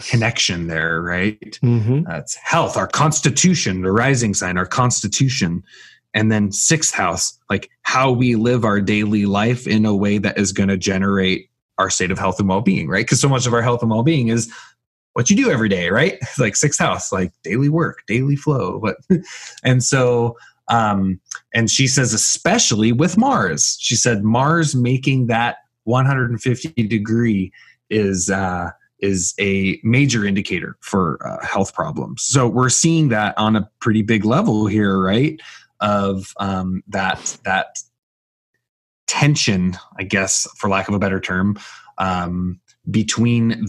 connection there, right? It's health, our constitution, the rising sign, our constitution. And then sixth house, like how we live our daily life in a way that is going to generate our state of health and well-being, right? Because so much of our health and well-being is what you do every day, right? Like sixth house, like daily work, daily flow. And so, and she says, especially with Mars, she said Mars making that 150 degree is a major indicator for health problems. So we're seeing that on a pretty big level here, right? Of that tension, I guess, for lack of a better term, between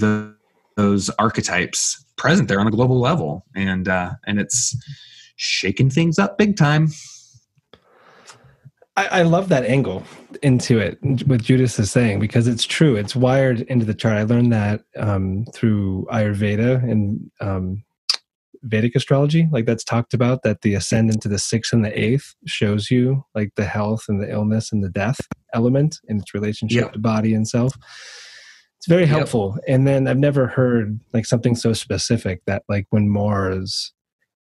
those archetypes present there on a global level, and it's shaking things up big time. I love that angle into it, what Judith is saying, because it's true. It's wired into the chart. I learned that through Ayurveda and Vedic astrology. Like that's talked about, that the ascendant to the 6th and the 8th shows you like the health and the illness and the death element in its relationship to body and self. It's very helpful. And then I've never heard like something so specific that like when Mars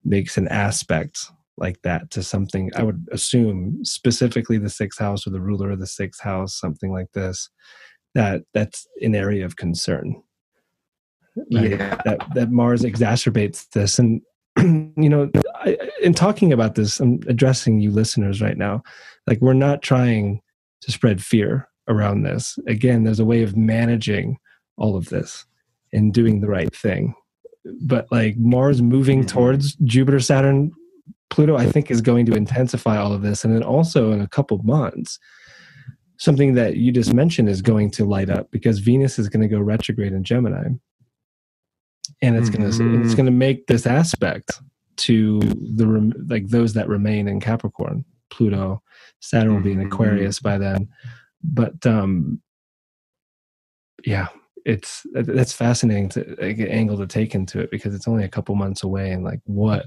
makes an aspect like that to something, I would assume specifically the 6th house or the ruler of the 6th house, something like this, that's an area of concern. Right? That Mars exacerbates this. And in talking about this, I'm addressing you listeners right now. Like, we're not trying to spread fear around this. Again, there's a way of managing all of this and doing the right thing. But like Mars moving towards Jupiter, Saturn, Pluto, I think is going to intensify all of this. And then also in a couple months, something that you just mentioned is going to light up, because Venus is going to go retrograde in Gemini. And it's going to make this aspect to those that remain in Capricorn. Pluto, Saturn will be in Aquarius by then. But that's fascinating angle to take into it, because it's only a couple months away, and like what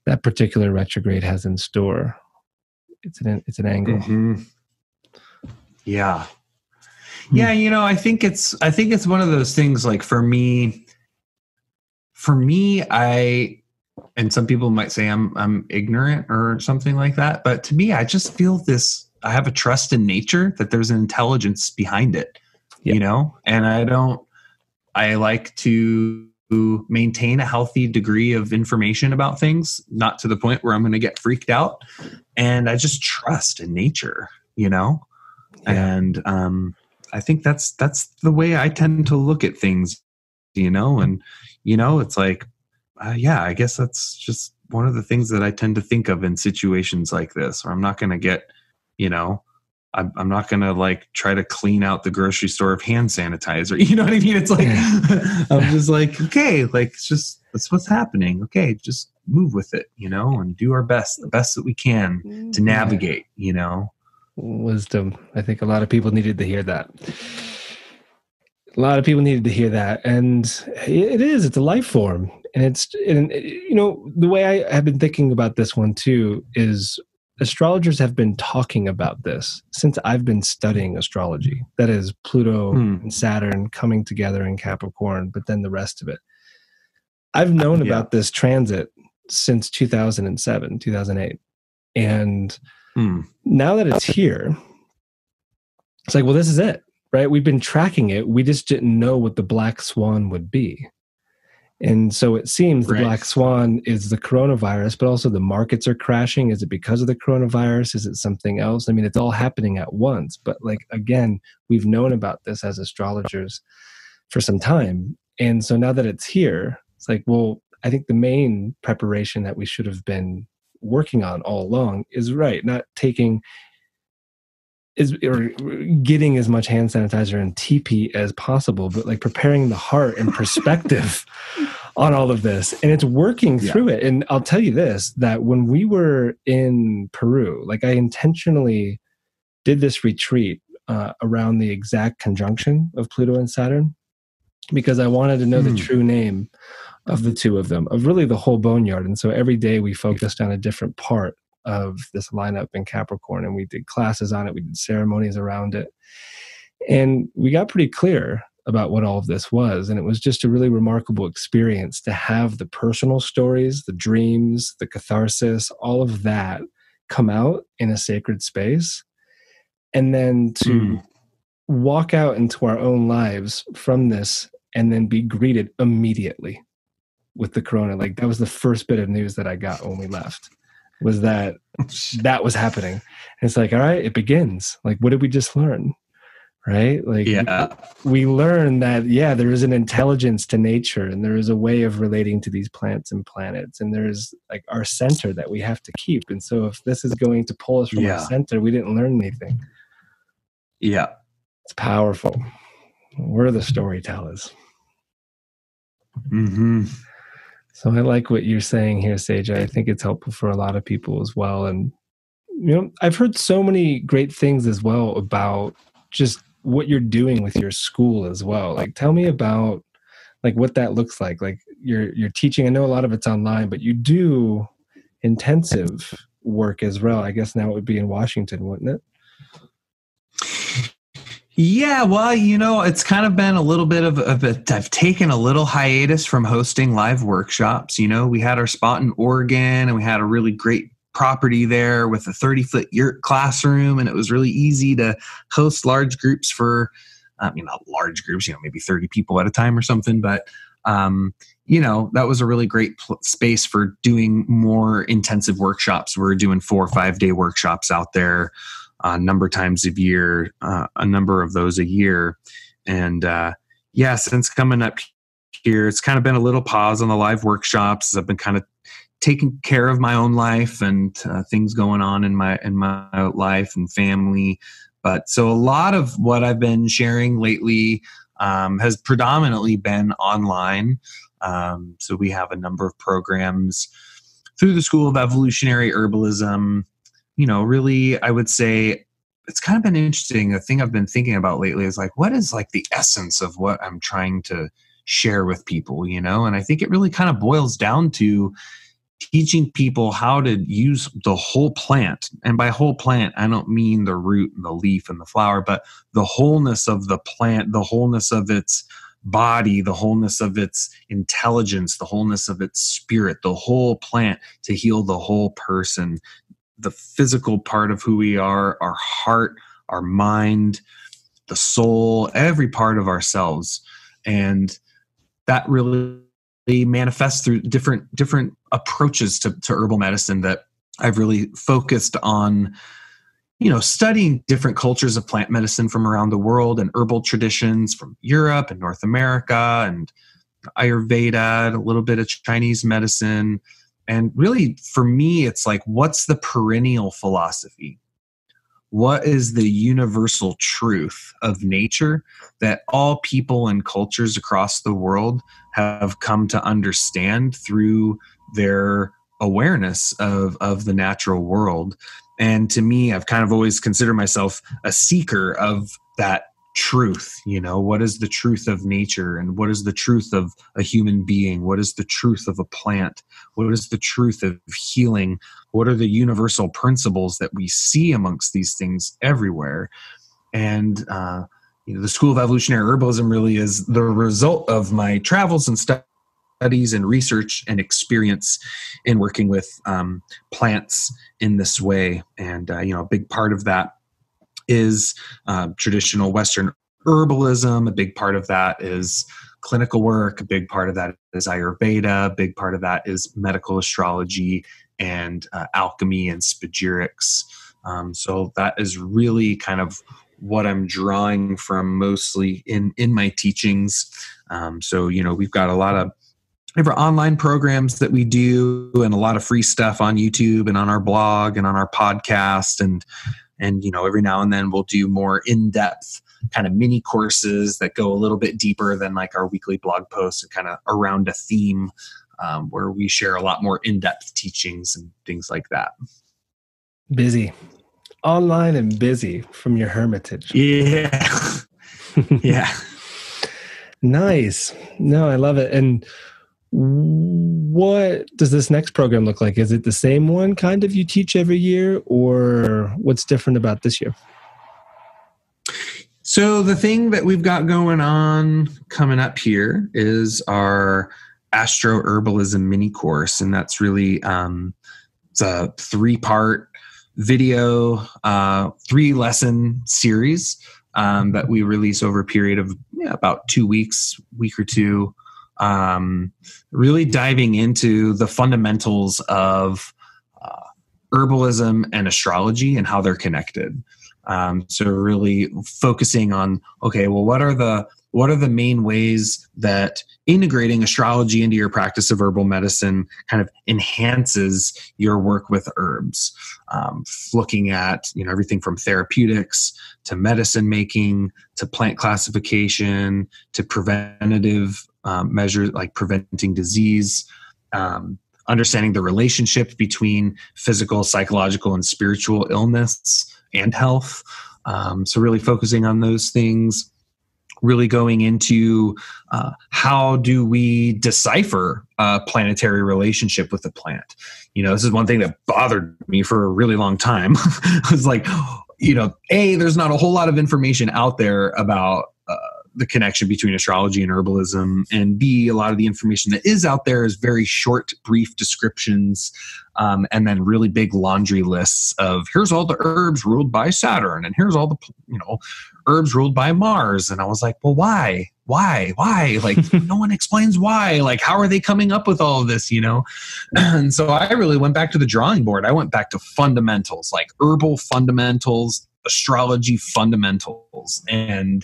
that particular retrograde has in store. It's an angle. Yeah. I think it's one of those things. Like for me, and some people might say I'm ignorant or something like that, but to me, I just feel this. I have a trust in nature that there's an intelligence behind it, and I like to maintain a healthy degree of information about things, not to the point where I'm going to get freaked out. And I just trust in nature, and I think that's the way I tend to look at things, and it's like, I guess that's just one of the things that I tend to think of in situations like this, where I'm not going to get, I'm not going to like try to clean out the grocery store of hand sanitizer. You know what I mean? It's like, I'm just like, okay, like that's what's happening. Okay. Just move with it, and do our best, the best that we can to navigate, Wisdom. I think a lot of people needed to hear that. And it's a life form. And the way I have been thinking about this one too is astrologers have been talking about this since I've been studying astrology. That is Pluto and Saturn coming together in Capricorn, but then the rest of it. I've known about this transit since 2007, 2008. And now that it's here, it's like, well, this is it, right? We've been tracking it. We just didn't know what the black swan would be. And so it seems the black swan is the coronavirus, but also the markets are crashing. Is it because of the coronavirus? Is it something else? I mean, it's all happening at once. But like, again, we've known about this as astrologers for some time. And so now that it's here, it's like, well, I think the main preparation that we should have been working on all along is not taking or getting as much hand sanitizer and TP as possible, but like preparing the heart and perspective on all of this. And it's working through it. And I'll tell you this, that when we were in Peru, like I intentionally did this retreat around the exact conjunction of Pluto and Saturn, because I wanted to know the true name of the two of them, of really the whole boneyard. And so every day we focused on a different part of this lineup in Capricorn, and we did classes on it, we did ceremonies around it, and we got pretty clear about what all of this was. And it was just a really remarkable experience to have the personal stories, the dreams, the catharsis, all of that come out in a sacred space, and then to walk out into our own lives from this and then be greeted immediately with the corona. Like that was the first bit of news that I got when we left, was that was happening. And it's like, all right, it begins. Like, what did we just learn? Right? Like, we learned that, there is an intelligence to nature, and there is a way of relating to these plants and planets. And there's like our center that we have to keep. And so if this is going to pull us from our center, we didn't learn anything. Yeah. It's powerful. We're the storytellers. Mm-hmm. So I like what you're saying here, Sajah. I think it's helpful for a lot of people as well. And, I've heard so many great things as well about just what you're doing with your school as well. Like, tell me about like what that looks like. Like you're teaching, I know a lot of it's online, but you do intensive work as well. I guess now it would be in Washington, wouldn't it? Yeah, well, it's kind of been a little bit of I've taken a little hiatus from hosting live workshops. We had our spot in Oregon, and we had a really great property there with a 30-foot yurt classroom, and it was really easy to host large groups for, not large groups, maybe 30 people at a time or something, but that was a really great space for doing more intensive workshops. We're doing 4 or 5 day workshops out there. A number of times a year, a number of those a year. And since coming up here, it's kind of been a little pause on the live workshops. I've been kind of taking care of my own life and things going on in my life and family. But so a lot of what I've been sharing lately has predominantly been online. So we have a number of programs through the School of Evolutionary Herbalism. Really, I would say it's kind of been interesting. The thing I've been thinking about lately is like, what is like the essence of what I'm trying to share with people, And I think it really kind of boils down to teaching people how to use the whole plant. And by whole plant, I don't mean the root and the leaf and the flower, but the wholeness of the plant, the wholeness of its body, the wholeness of its intelligence, the wholeness of its spirit, the whole plant to heal the whole person. The physical part of who we are, our heart, our mind, the soul, every part of ourselves. And that really manifests through different approaches to herbal medicine that I've really focused on, studying different cultures of plant medicine from around the world and herbal traditions from Europe and North America and Ayurveda and a little bit of Chinese medicine. And really, for me, it's like, what's the perennial philosophy? What is the universal truth of nature that all people and cultures across the world have come to understand through their awareness of the natural world? And to me, I've kind of always considered myself a seeker of that truth. What is the truth of nature, and what is the truth of a human being? What is the truth of a plant? What is the truth of healing? What are the universal principles that we see amongst these things everywhere? And the School of Evolutionary Herbalism really is the result of my travels and studies and research and experience in working with plants in this way. And a big part of that is traditional Western herbalism. A big part of that is clinical work. A big part of that is Ayurveda. A big part of that is medical astrology and alchemy and spagyrics. So that is really kind of what I'm drawing from mostly in my teachings. So, we've got a lot of different online programs that we do and a lot of free stuff on YouTube and on our blog and on our podcast. And every now and then we'll do more in-depth kind of mini courses that go a little bit deeper than like our weekly blog posts and kind of around a theme, where we share a lot more in-depth teachings and things like that. Busy. Online and busy from your hermitage. Yeah. Yeah. Nice. No, I love it. And what does this next program look like? Is it the same one kind of you teach every year, or what's different about this year? So the thing that we've got going on coming up here is our astro-herbalism mini course. And that's really, it's a 3-part video, 3-lesson series that we release over a period of about 2 weeks, week or two, really diving into the fundamentals of herbalism and astrology and how they're connected. So really focusing on, okay, well, what are the main ways that integrating astrology into your practice of herbal medicine kind of enhances your work with herbs? Looking at, everything from therapeutics to medicine making, to plant classification, to preventative measures like preventing disease, understanding the relationship between physical, psychological, and spiritual illness and health. So really focusing on those things, really going into how do we decipher a planetary relationship with a plant. This is one thing that bothered me for a really long time. It was like, there's not a whole lot of information out there about the connection between astrology and herbalism, and B, a lot of the information that is out there is very short, brief descriptions, and then really big laundry lists of here's all the herbs ruled by Saturn, and here's all the herbs ruled by Mars. And I was like, well, why? Like, no one explains why. Like, how are they coming up with all of this? And so I really went back to the drawing board. I went back to fundamentals, like herbal fundamentals, astrology fundamentals, and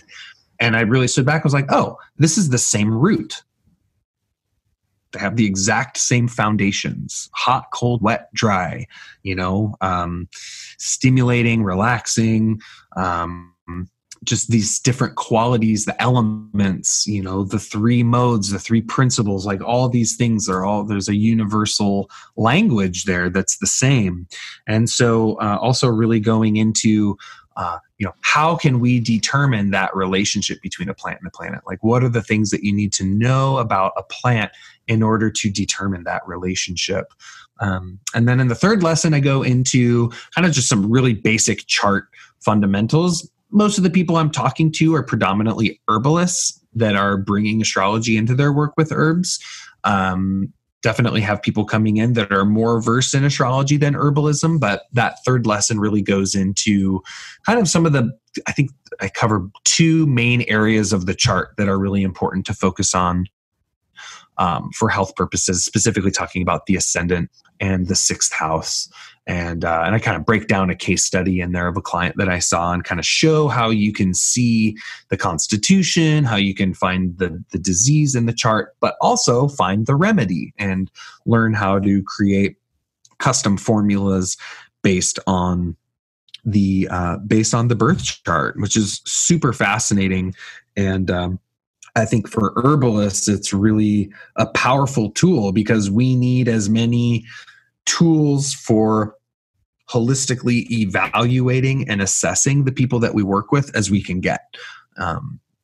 I really stood back. I was like, oh, this is the same root. They have the exact same foundations: hot, cold, wet, dry, stimulating, relaxing, just these different qualities, the elements, the 3 modes, the 3 principles, like all these things there's a universal language there that's the same. And so also really going into how can we determine that relationship between a plant and a planet? Like, what are the things that you need to know about a plant in order to determine that relationship? And then in the 3rd lesson, I go into kind of just some really basic chart fundamentals. Most of the people I'm talking to are predominantly herbalists that are bringing astrology into their work with herbs. Definitely have people coming in that are more versed in astrology than herbalism, but that 3rd lesson really goes into kind of some of I think I cover 2 main areas of the chart that are really important to focus on for health purposes, specifically talking about the ascendant and the 6th house. And I kind of break down a case study in there of a client that I saw and kind of show how you can see the constitution, how you can find the disease in the chart, but also find the remedy and learn how to create custom formulas based on the birth chart, which is super fascinating. And I think for herbalists, it's really a powerful tool because we need as many tools for holistically evaluating and assessing the people that we work with as we can get.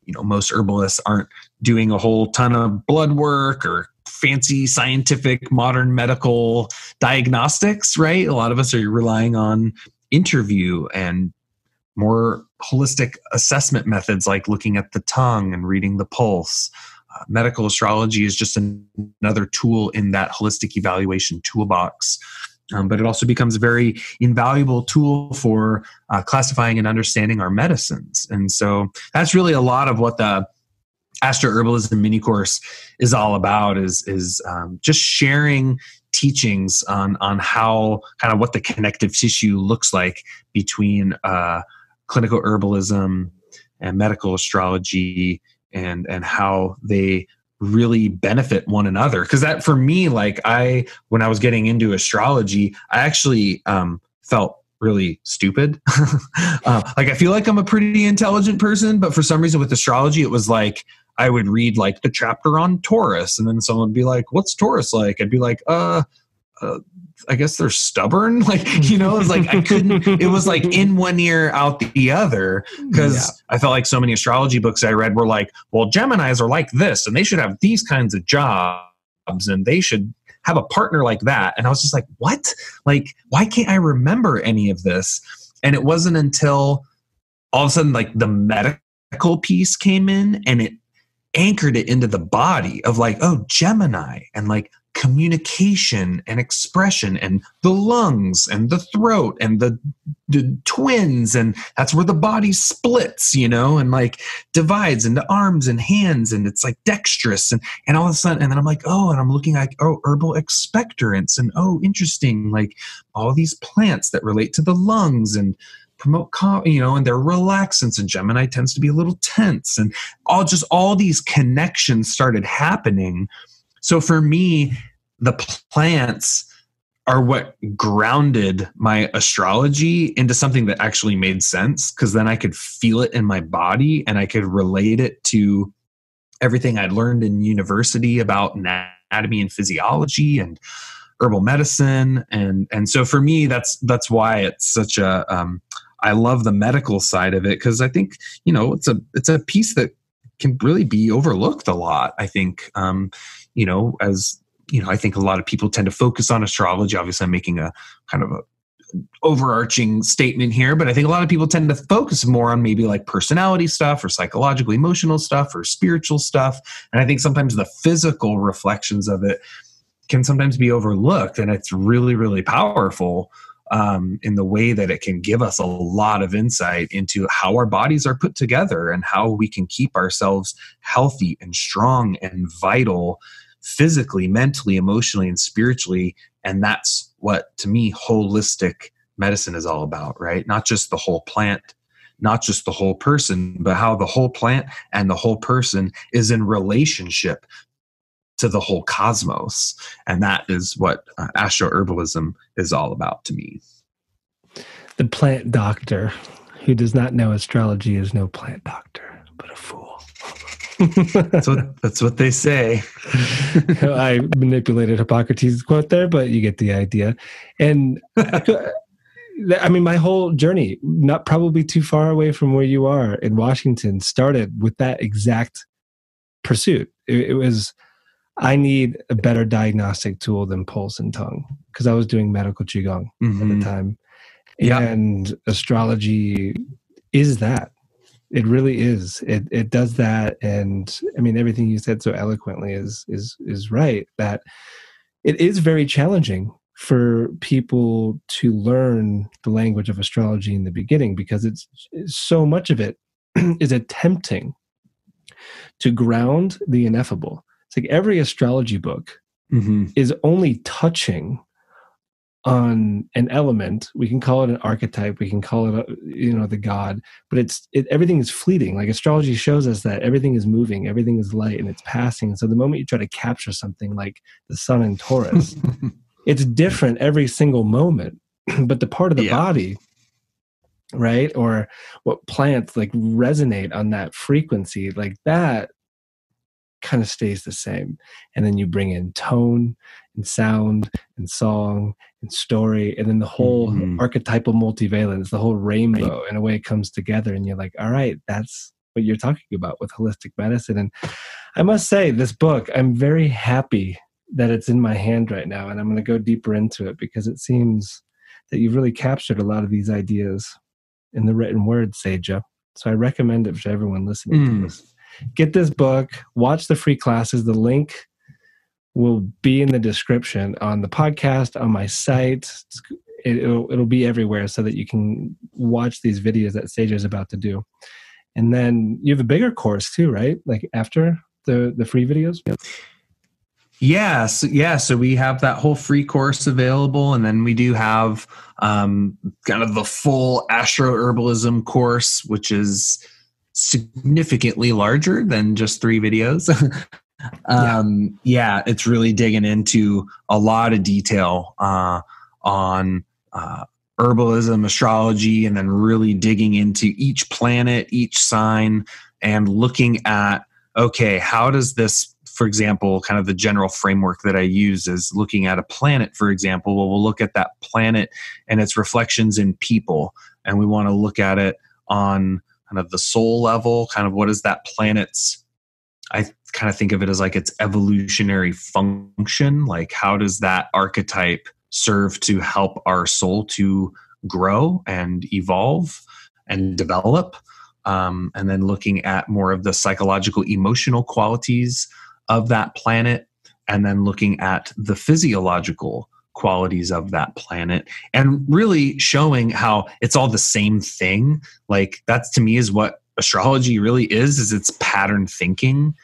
Most herbalists aren't doing a whole ton of blood work or fancy scientific modern medical diagnostics, right? A lot of us are relying on interview and more holistic assessment methods like looking at the tongue and reading the pulse. Medical astrology is just another tool in that holistic evaluation toolbox. But it also becomes a very invaluable tool for classifying and understanding our medicines. And so that's really a lot of what the astro-herbalism mini course is all about is just sharing teachings on how kind of what the connective tissue looks like between clinical herbalism and medical astrology, and how they really benefit one another. Because that, for me, like when I was getting into astrology, I actually felt really stupid. Like I feel like I'm a pretty intelligent person, but for some reason with astrology, it was like I would read like the chapter on Taurus, and then someone would be like, "What's Taurus like?" I'd be like, I guess they're stubborn. Like, you know, it's like I couldn't, it was like in one ear out the other, because I felt like so many astrology books I read were like, well, Geminis are like this, and they should have these kinds of jobs, and they should have a partner like that. And I was just like, what? Like, why can't I remember any of this? And it wasn't until all of a sudden, like the medical piece came in, and it anchored it into the body of like, oh, Gemini, and like communication and expression, and the lungs and the throat and the twins, and that's where the body splits, you know, and like divides into arms and hands, and it's like dexterous, and all of a sudden, and then I'm like, oh, and I'm looking like, oh, herbal expectorants, and oh, interesting, like all these plants that relate to the lungs and promote, you know, and they're relaxants, and Gemini tends to be a little tense, and all these connections started happening. So for me, the plants are what grounded my astrology into something that actually made sense, because then I could feel it in my body, and I could relate it to everything I'd learned in university about anatomy and physiology and herbal medicine. And so for me, that's why it's such a, I love the medical side of it, because I think, you know, it's a piece that can really be overlooked a lot. I think, you know, as you know, I think a lot of people tend to focus on astrology. Obviously, I'm making a kind of a overarching statement here, but I think a lot of people tend to focus more on maybe like personality stuff or psychological, emotional stuff or spiritual stuff. And I think sometimes the physical reflections of it can sometimes be overlooked, and it's really, really powerful in the way that it can give us a lot of insight into how our bodies are put together and how we can keep ourselves healthy and strong and vital physically, mentally, emotionally, and spiritually. And that's what, to me, holistic medicine is all about, right? Not just the whole plant, not just the whole person, but how the whole plant and the whole person is in relationship to the whole cosmos. And that is what astro-herbalism is all about to me. The plant doctor who does not know astrology is no plant doctor, but a fool. That's what they say. I manipulated Hippocrates' quote there, but you get the idea. And I mean, my whole journey, not probably too far away from where you are in Washington, started with that exact pursuit. It was, I need a better diagnostic tool than pulse and tongue, because I was doing medical qigong at the time. And astrology is that. It really is. It does that. And I mean, everything you said so eloquently is right, that it is very challenging for people to learn the language of astrology in the beginning, because it's so much of it is attempting to ground the ineffable. It's like every astrology book is only touching on an element. We can call it an archetype, we can call it the god, but everything is fleeting. Like astrology shows us that everything is moving, everything is light, and it's passing. And so the moment you try to capture something like the sun in Taurus, it's different every single moment. But the part of the body, right, or what plants like resonate on that frequency, like that kind of stays the same. And then you bring in tone and sound and song and story, and then the whole archetypal multivalence, the whole rainbow, in a way, comes together, and you're like, all right, that's what you're talking about with holistic medicine. And I must say, this book, I'm very happy that it's in my hand right now, and I'm going to go deeper into it, because it seems that you've really captured a lot of these ideas in the written word, Sajah. So I recommend it for everyone listening to this. Get this book, watch the free classes. The link will be in the description on the podcast, on my site. It'll be everywhere, so that you can watch these videos that Sajah is about to do. And then you have a bigger course too, right? Like after the free videos? Yes. Yeah. So we have that whole free course available. And then we do have kind of the full astro-herbalism course, which is significantly larger than just 3 videos. Yeah, it's really digging into a lot of detail on herbalism, astrology, and then really digging into each planet, each sign, and looking at, okay, how does this, for example, kind of the general framework that I use is looking at a planet, for example. Well, we'll look at that planet and its reflections in people. And we want to look at it on kind of the soul level, kind of what is that planet's, I kind of think of it as like its evolutionary function. Like how does that archetype serve to help our soul to grow and evolve and develop? And then looking at more of the psychological, emotional qualities of that planet, and then looking at the physiological qualities of that planet, and really showing how it's all the same thing. Like that's, to me, is what astrology really is it's pattern thinking.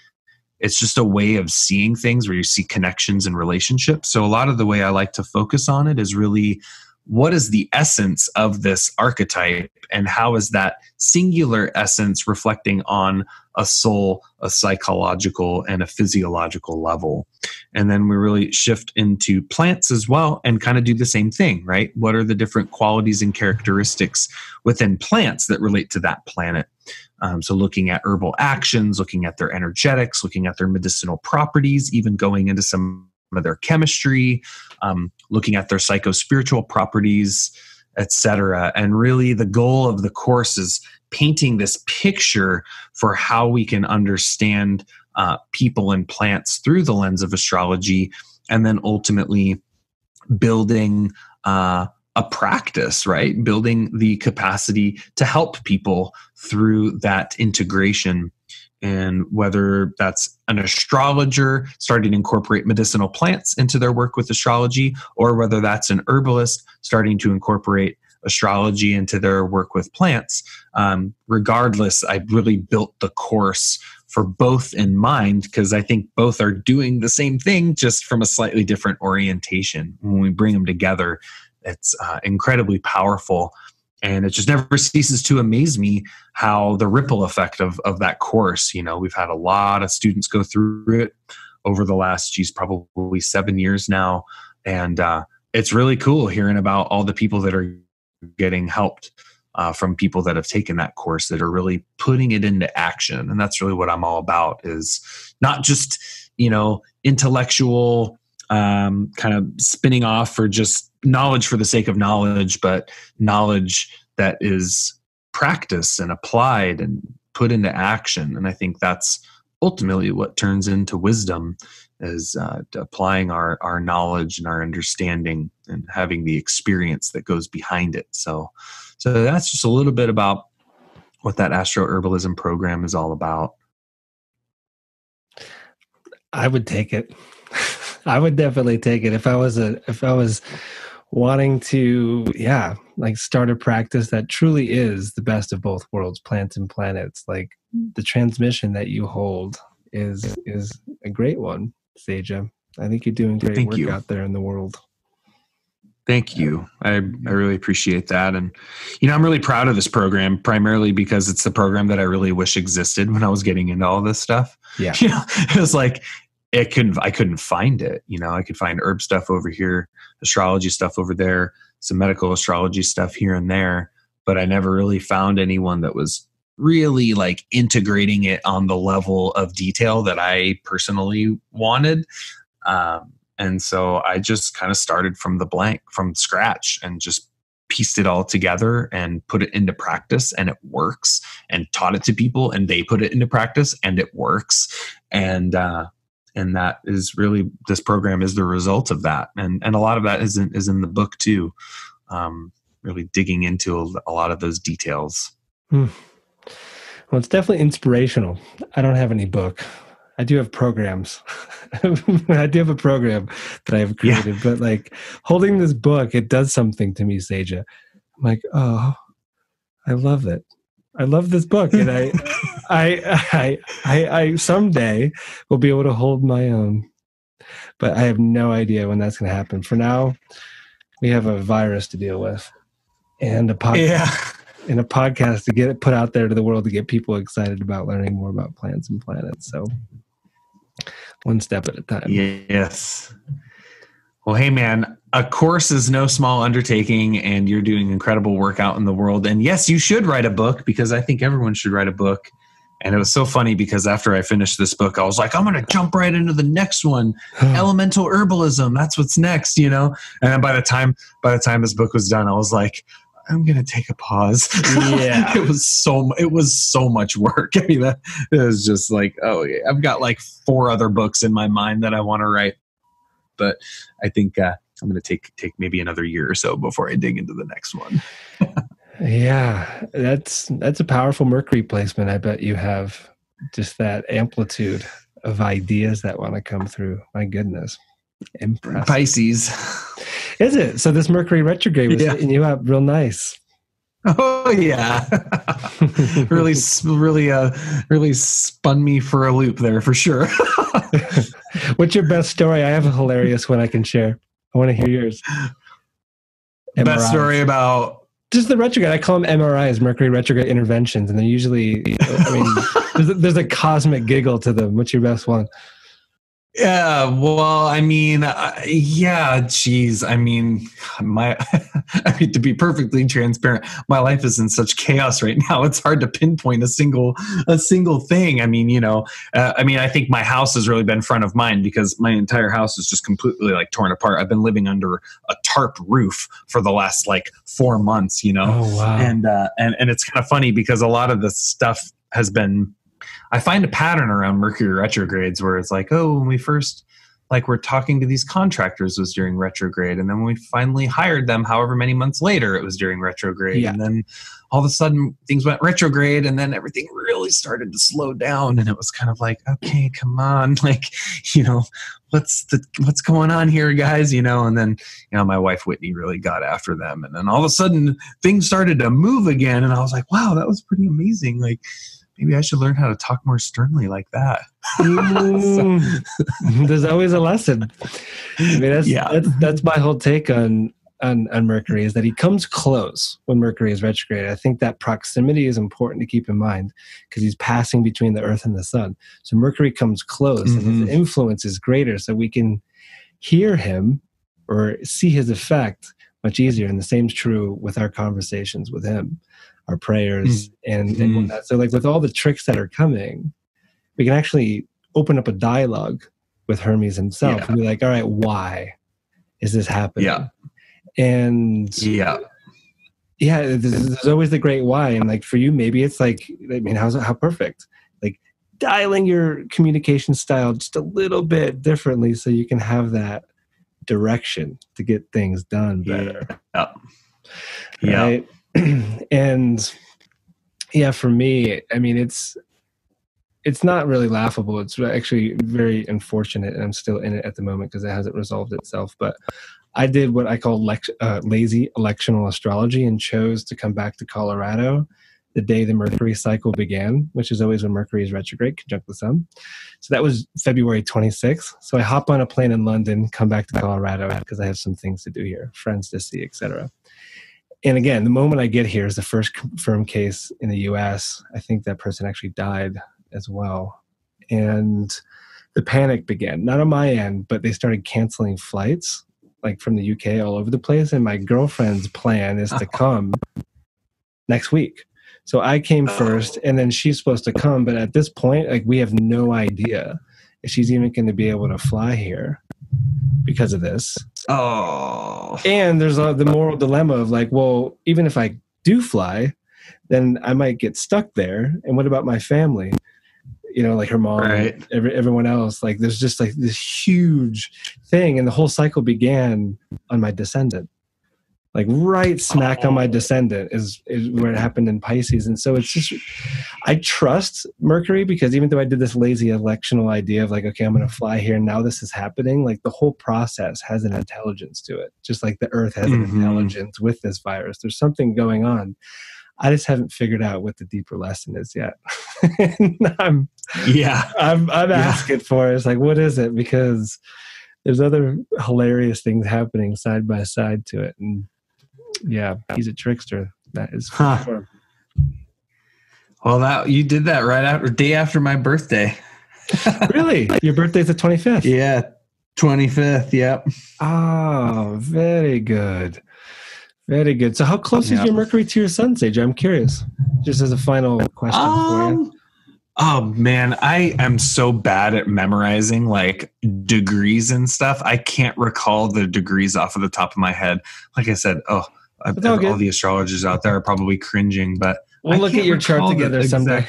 It's just a way of seeing things where you see connections and relationships. So a lot of the way I like to focus on it is really, what is the essence of this archetype, and how is that singular essence reflecting on a soul, a psychological, and a physiological level? And then we really shift into plants as well and kind of do the same thing, right? What are the different qualities and characteristics within plants that relate to that planet? So looking at herbal actions, looking at their energetics, looking at their medicinal properties, even going into some of their chemistry, looking at their psycho-spiritual properties, etc. And really the goal of the course is painting this picture for how we can understand people and plants through the lens of astrology, and then ultimately building a practice, right? Building the capacity to help people through that integration. And whether that's an astrologer starting to incorporate medicinal plants into their work with astrology, or whether that's an herbalist starting to incorporate astrology into their work with plants, regardless, I really built the course for both in mind, because I think both are doing the same thing, just from a slightly different orientation. When we bring them together, it's incredibly powerful. And it just never ceases to amaze me how the ripple effect of that course, we've had a lot of students go through it over the last, probably 7 years now. And it's really cool hearing about all the people that are getting helped from people that have taken that course, that are really putting it into action. And that's really what I'm all about, is not just, intellectual kind of spinning off for just knowledge for the sake of knowledge, but knowledge that is practiced and applied and put into action. And I think that's ultimately what turns into wisdom, is applying our knowledge and our understanding and having the experience that goes behind it. So that's just a little bit about what that astro-herbalism program is all about. I would take it. I would definitely take it if I was wanting to, start a practice that truly is the best of both worlds, plants and planets. Like, the transmission that you hold is a great one, Sajah. I think you're doing great work out there in the world. Thank you. I really appreciate that. And, I'm really proud of this program, primarily because it's the program that I really wish existed when I was getting into all this stuff. Yeah. It was like, I couldn't find it. I could find herb stuff over here, astrology stuff over there, some medical astrology stuff here and there, but I never really found anyone that was really like integrating it on the level of detail that I personally wanted. And so I just kind of started from scratch, and just pieced it all together and put it into practice, and it works, and taught it to people, and they put it into practice, and it works. And that is really, this program is the result of that. And a lot of that is in the book too. Really digging into a lot of those details. Well, it's definitely inspirational. I don't have any book. I do have programs. I do have a program that I have created, but like, holding this book, it does something to me, Sajah. I'm like, oh, I love it. I love this book, and I someday will be able to hold my own. But I have no idea when that's going to happen. For now, we have a virus to deal with, and a podcast to get it put out there to the world to get people excited about learning more about plants and planets. So, one step at a time. Yes. Well, hey, man, a course is no small undertaking, and you're doing incredible work out in the world. And yes, you should write a book, because I think everyone should write a book. And it was so funny because after I finished this book, I was like, I'm going to jump right into the next one. Elemental herbalism. That's what's next, you know? And then by the time this book was done, I was like, I'm going to take a pause. Yeah. It was so much work. I mean, it was just like, oh yeah, I've got like 4 other books in my mind that I want to write. But I think I'm going to take maybe another year or so before I dig into the next one. Yeah, that's a powerful Mercury placement. I bet you have just that amplitude of ideas that want to come through. My goodness. Impressive. Pisces. Is it? So this Mercury retrograde was hitting you up real nice. Oh yeah. really spun me for a loop there for sure. What's your best story? I have a hilarious one I can share. I want to hear yours. MRIs. Best story about just the retrograde. I call them MRIs, Mercury retrograde interventions, and they're usually, I mean, there's a cosmic giggle to them. What's your best one? Yeah, well, I mean, geez. I mean, to be perfectly transparent, my life is in such chaos right now. It's hard to pinpoint a single thing. I mean, you know, I think my house has really been front of mind because my entire house is just completely like torn apart. I've been living under a tarp roof for the last like 4 months, you know? Oh, wow. And it's kind of funny because a lot of the stuff has been, I find a pattern around Mercury retrogrades where it's like, oh, when we first were talking to these contractors was during retrograde. And then when we finally hired them, however many months later, it was during retrograde. Yeah. And then all of a sudden things went retrograde and then everything really started to slow down. And it was kind of like, okay, come on. Like, you know, what's going on here, guys? You know, and then, you know, my wife Whitney really got after them. And then all of a sudden things started to move again. And I was like, wow, that was pretty amazing. Like, maybe I should learn how to talk more sternly like that. There's always a lesson. I mean, that's my whole take on Mercury, is that he comes close when Mercury is retrograde. I think that proximity is important to keep in mind because he's passing between the Earth and the Sun. So Mercury comes close and his influence is greater, so we can hear him or see his effect much easier. And the same is true with our conversations with him, our prayers and whatnot. So like with all the tricks that are coming, we can actually open up a dialogue with Hermes himself and be like, all right, why is this happening? Yeah. And there's always the great why. And like for you, maybe it's like, I mean, how perfect, like dialing your communication style just a little bit differently so you can have that direction to get things done better. Right? And for me, I mean, it's not really laughable. It's actually very unfortunate, and I'm still in it at the moment because it hasn't resolved itself. But I did what I call lazy electional astrology and chose to come back to Colorado the day the Mercury cycle began, which is always when Mercury is retrograde, conjunct the Sun. So that was February 26th. So I hop on a plane in London, come back to Colorado because I have some things to do here, friends to see, etc. And again, the moment I get here is the first confirmed case in the US. I think that person actually died as well. And the panic began, not on my end, but they started canceling flights, like from the UK all over the place. And my girlfriend's plan is to come next week. So I came first, and then she's supposed to come. But at this point, like, we have no idea if she's even going to be able to fly here because of this. Oh. And there's the moral dilemma of like, well, even if I do fly, then I might get stuck there. And what about my family? You know, like her mom, right. Everyone else. Like, there's just like this huge thing. And the whole cycle began on my descendant. Like right smack on my descendant is where it happened in Pisces. And so it's just, I trust Mercury because even though I did this lazy electional idea of like, okay, I'm going to fly here and now this is happening, like the whole process has an intelligence to it. Just like the Earth has an intelligence with this virus. There's something going on. I just haven't figured out what the deeper lesson is yet. I'm asking for it. It's like, what is it? Because there's other hilarious things happening side by side to it. And yeah, he's a trickster. That is for sure. Well, you did that day after my birthday. Really? Your birthday's the 25th? Yeah, 25th. Yep. Oh, very good. Very good. So how close is your Mercury to your sun, Sajah? I'm curious. Just as a final question for you. Oh man, I am so bad at memorizing like degrees and stuff. I can't recall the degrees off of the top of my head. Like I said, all the astrologers out there are probably cringing, but we'll look at your chart together someday.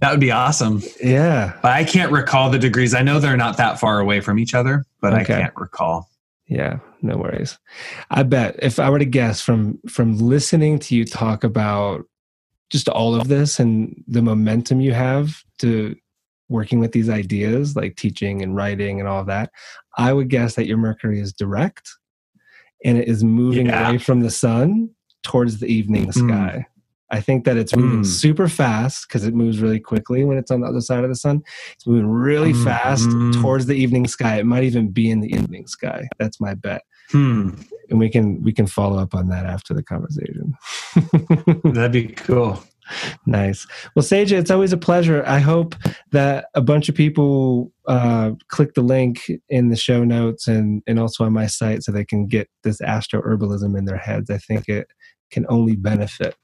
That would be awesome. Yeah. But I can't recall the degrees. I know they're not that far away from each other, but I can't recall. Yeah, no worries. I bet if I were to guess from listening to you talk about just all of this and the momentum you have to working with these ideas, like teaching and writing and all of that, I would guess that your Mercury is direct and it is moving away from the sun towards the evening sky. I think that it's moving super fast because it moves really quickly when it's on the other side of the sun. It's moving really fast towards the evening sky. It might even be in the evening sky. That's my bet. And we can follow up on that after the conversation. That'd be cool. Nice. Well, Sajah, it's always a pleasure. I hope that a bunch of people click the link in the show notes and also on my site so they can get this astro-herbalism in their heads. I think it can only benefit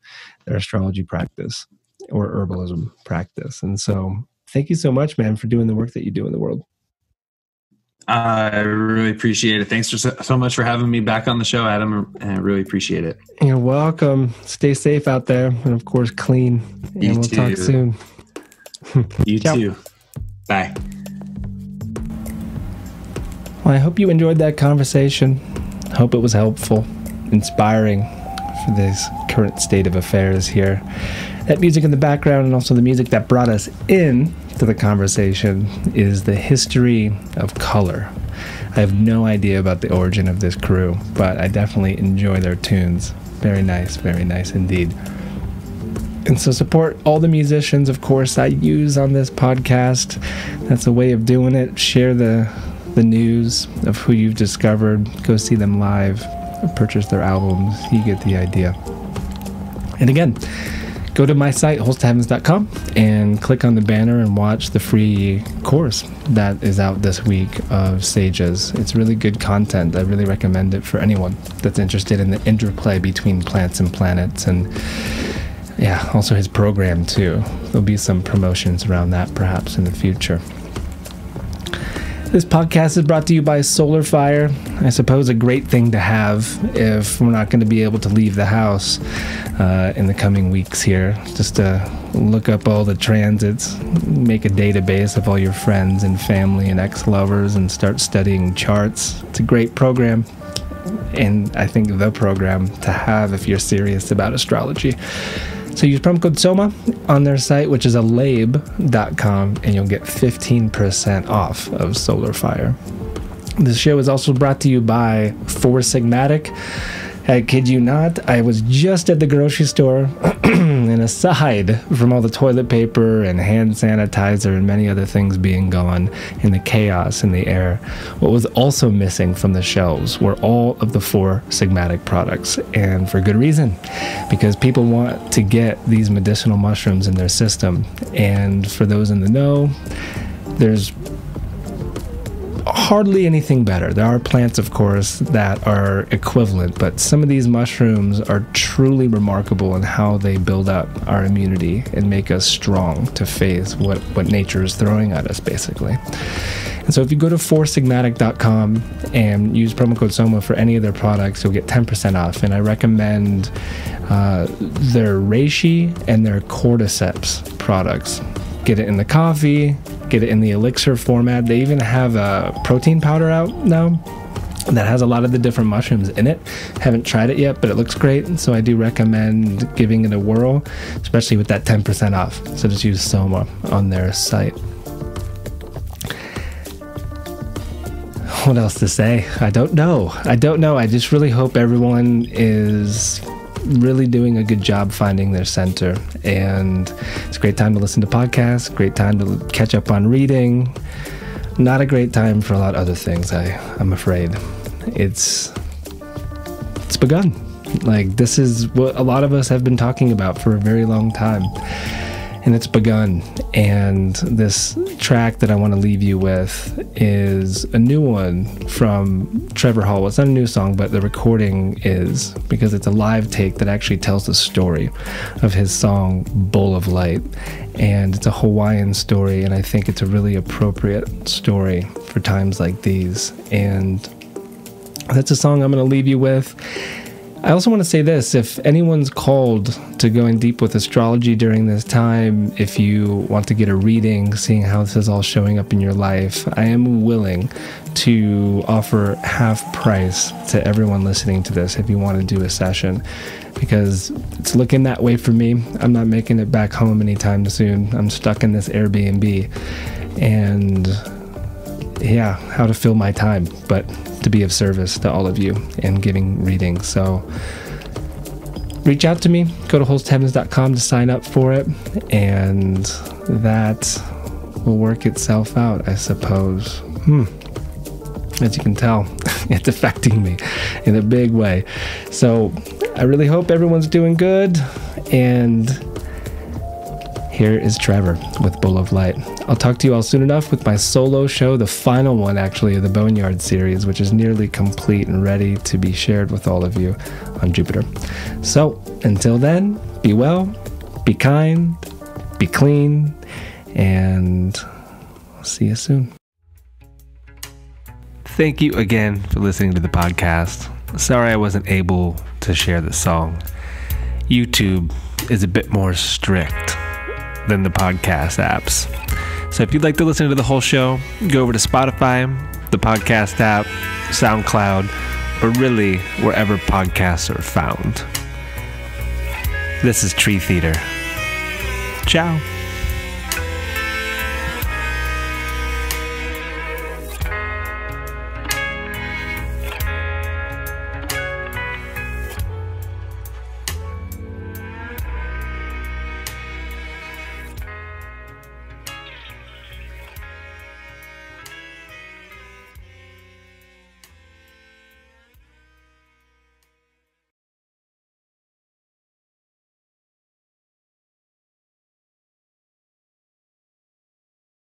their astrology practice or herbalism practice. And so thank you so much, man, for doing the work that you do in the world. I really appreciate it. Thanks so much for having me back on the show, Adam. I really appreciate it. You're welcome. Stay safe out there. And of course, clean. And we'll talk soon. You too. Bye. Well, I hope you enjoyed that conversation. I hope it was helpful, inspiring for this current state of affairs here. That music in the background and also the music that brought us in to the conversation is the history of color. I have no idea about the origin of this crew, but I definitely enjoy their tunes. Very nice indeed. And so support all the musicians, of course, I use on this podcast. That's a way of doing it. Share the news of who you've discovered. Go see them live. Purchase their albums. You get the idea. And again, go to my site, holstheavens.com, and click on the banner and watch the free course that is out this week of Sajah's. It's really good content. I really recommend it for anyone that's interested in the interplay between plants and planets, and also his program too. There'll be some promotions around that perhaps in the future. This podcast is brought to you by Solar Fire. I suppose a great thing to have if we're not going to be able to leave the house in the coming weeks here. Just to look up all the transits, make a database of all your friends and family and ex-lovers and start studying charts. It's a great program. And I think the program to have if you're serious about astrology. So use promo code SOMA on their site, which is alabe.com, and you'll get 15% off of Solar Fire. This show is also brought to you by Four Sigmatic. I kid you not, I was just at the grocery store, and aside from all the toilet paper and hand sanitizer and many other things being gone in the chaos in the air, what was also missing from the shelves were all of the Four Sigmatic products, and for good reason, because people want to get these medicinal mushrooms in their system. And for those in the know, there's hardly anything better. There are plants, of course, that are equivalent, but some of these mushrooms are truly remarkable in how they build up our immunity and make us strong to face what nature is throwing at us, basically. And so if you go to foursigmatic.com and use promo code SOMA for any of their products, you'll get 10% off. And I recommend their reishi and their cordyceps products. Get it in the coffee, get it in the elixir format. They even have a protein powder out now that has a lot of the different mushrooms in it. Haven't tried it yet, but it looks great. And so I do recommend giving it a whirl, especially with that 10% off. So just use SOMA on their site. What else to say? I don't know. I just really hope everyone is really doing a good job finding their center. And it's a great time to listen to podcasts, great time to catch up on reading. Not a great time for a lot of other things, I'm afraid. It's begun. Like, this is what a lot of us have been talking about for a very long time. And it's begun. And this track that I want to leave you with is a new one from Trevor Hall. Well, it's not a new song, but the recording is, because it's a live take that actually tells the story of his song Bowl of Light. And it's a Hawaiian story, and I think it's a really appropriate story for times like these. And that's a song I'm going to leave you with. I also want to say this: if anyone's called to going deep with astrology during this time, if you want to get a reading, seeing how this is all showing up in your life, I am willing to offer half price to everyone listening to this if you want to do a session, because it's looking that way for me. I'm not making it back home anytime soon. I'm stuck in this Airbnb, and yeah, how to fill my time, but to be of service to all of you and giving readings. So reach out to me, go to holstheavens.com to sign up for it, and that will work itself out, I suppose. As you can tell, it's affecting me in a big way. So I really hope everyone's doing good, and here is Trevor with Bowl of Light. I'll talk to you all soon enough with my solo show, the final one actually of the Boneyard series, which is nearly complete and ready to be shared with all of you on Jupiter. So until then, be well, be kind, be clean, and I'll see you soon. Thank you again for listening to the podcast. Sorry I wasn't able to share the song. YouTube is a bit more strict than the podcast apps. So if you'd like to listen to the whole show, go over to Spotify, the podcast app, SoundCloud, or really wherever podcasts are found. This is Tree Theater. Ciao.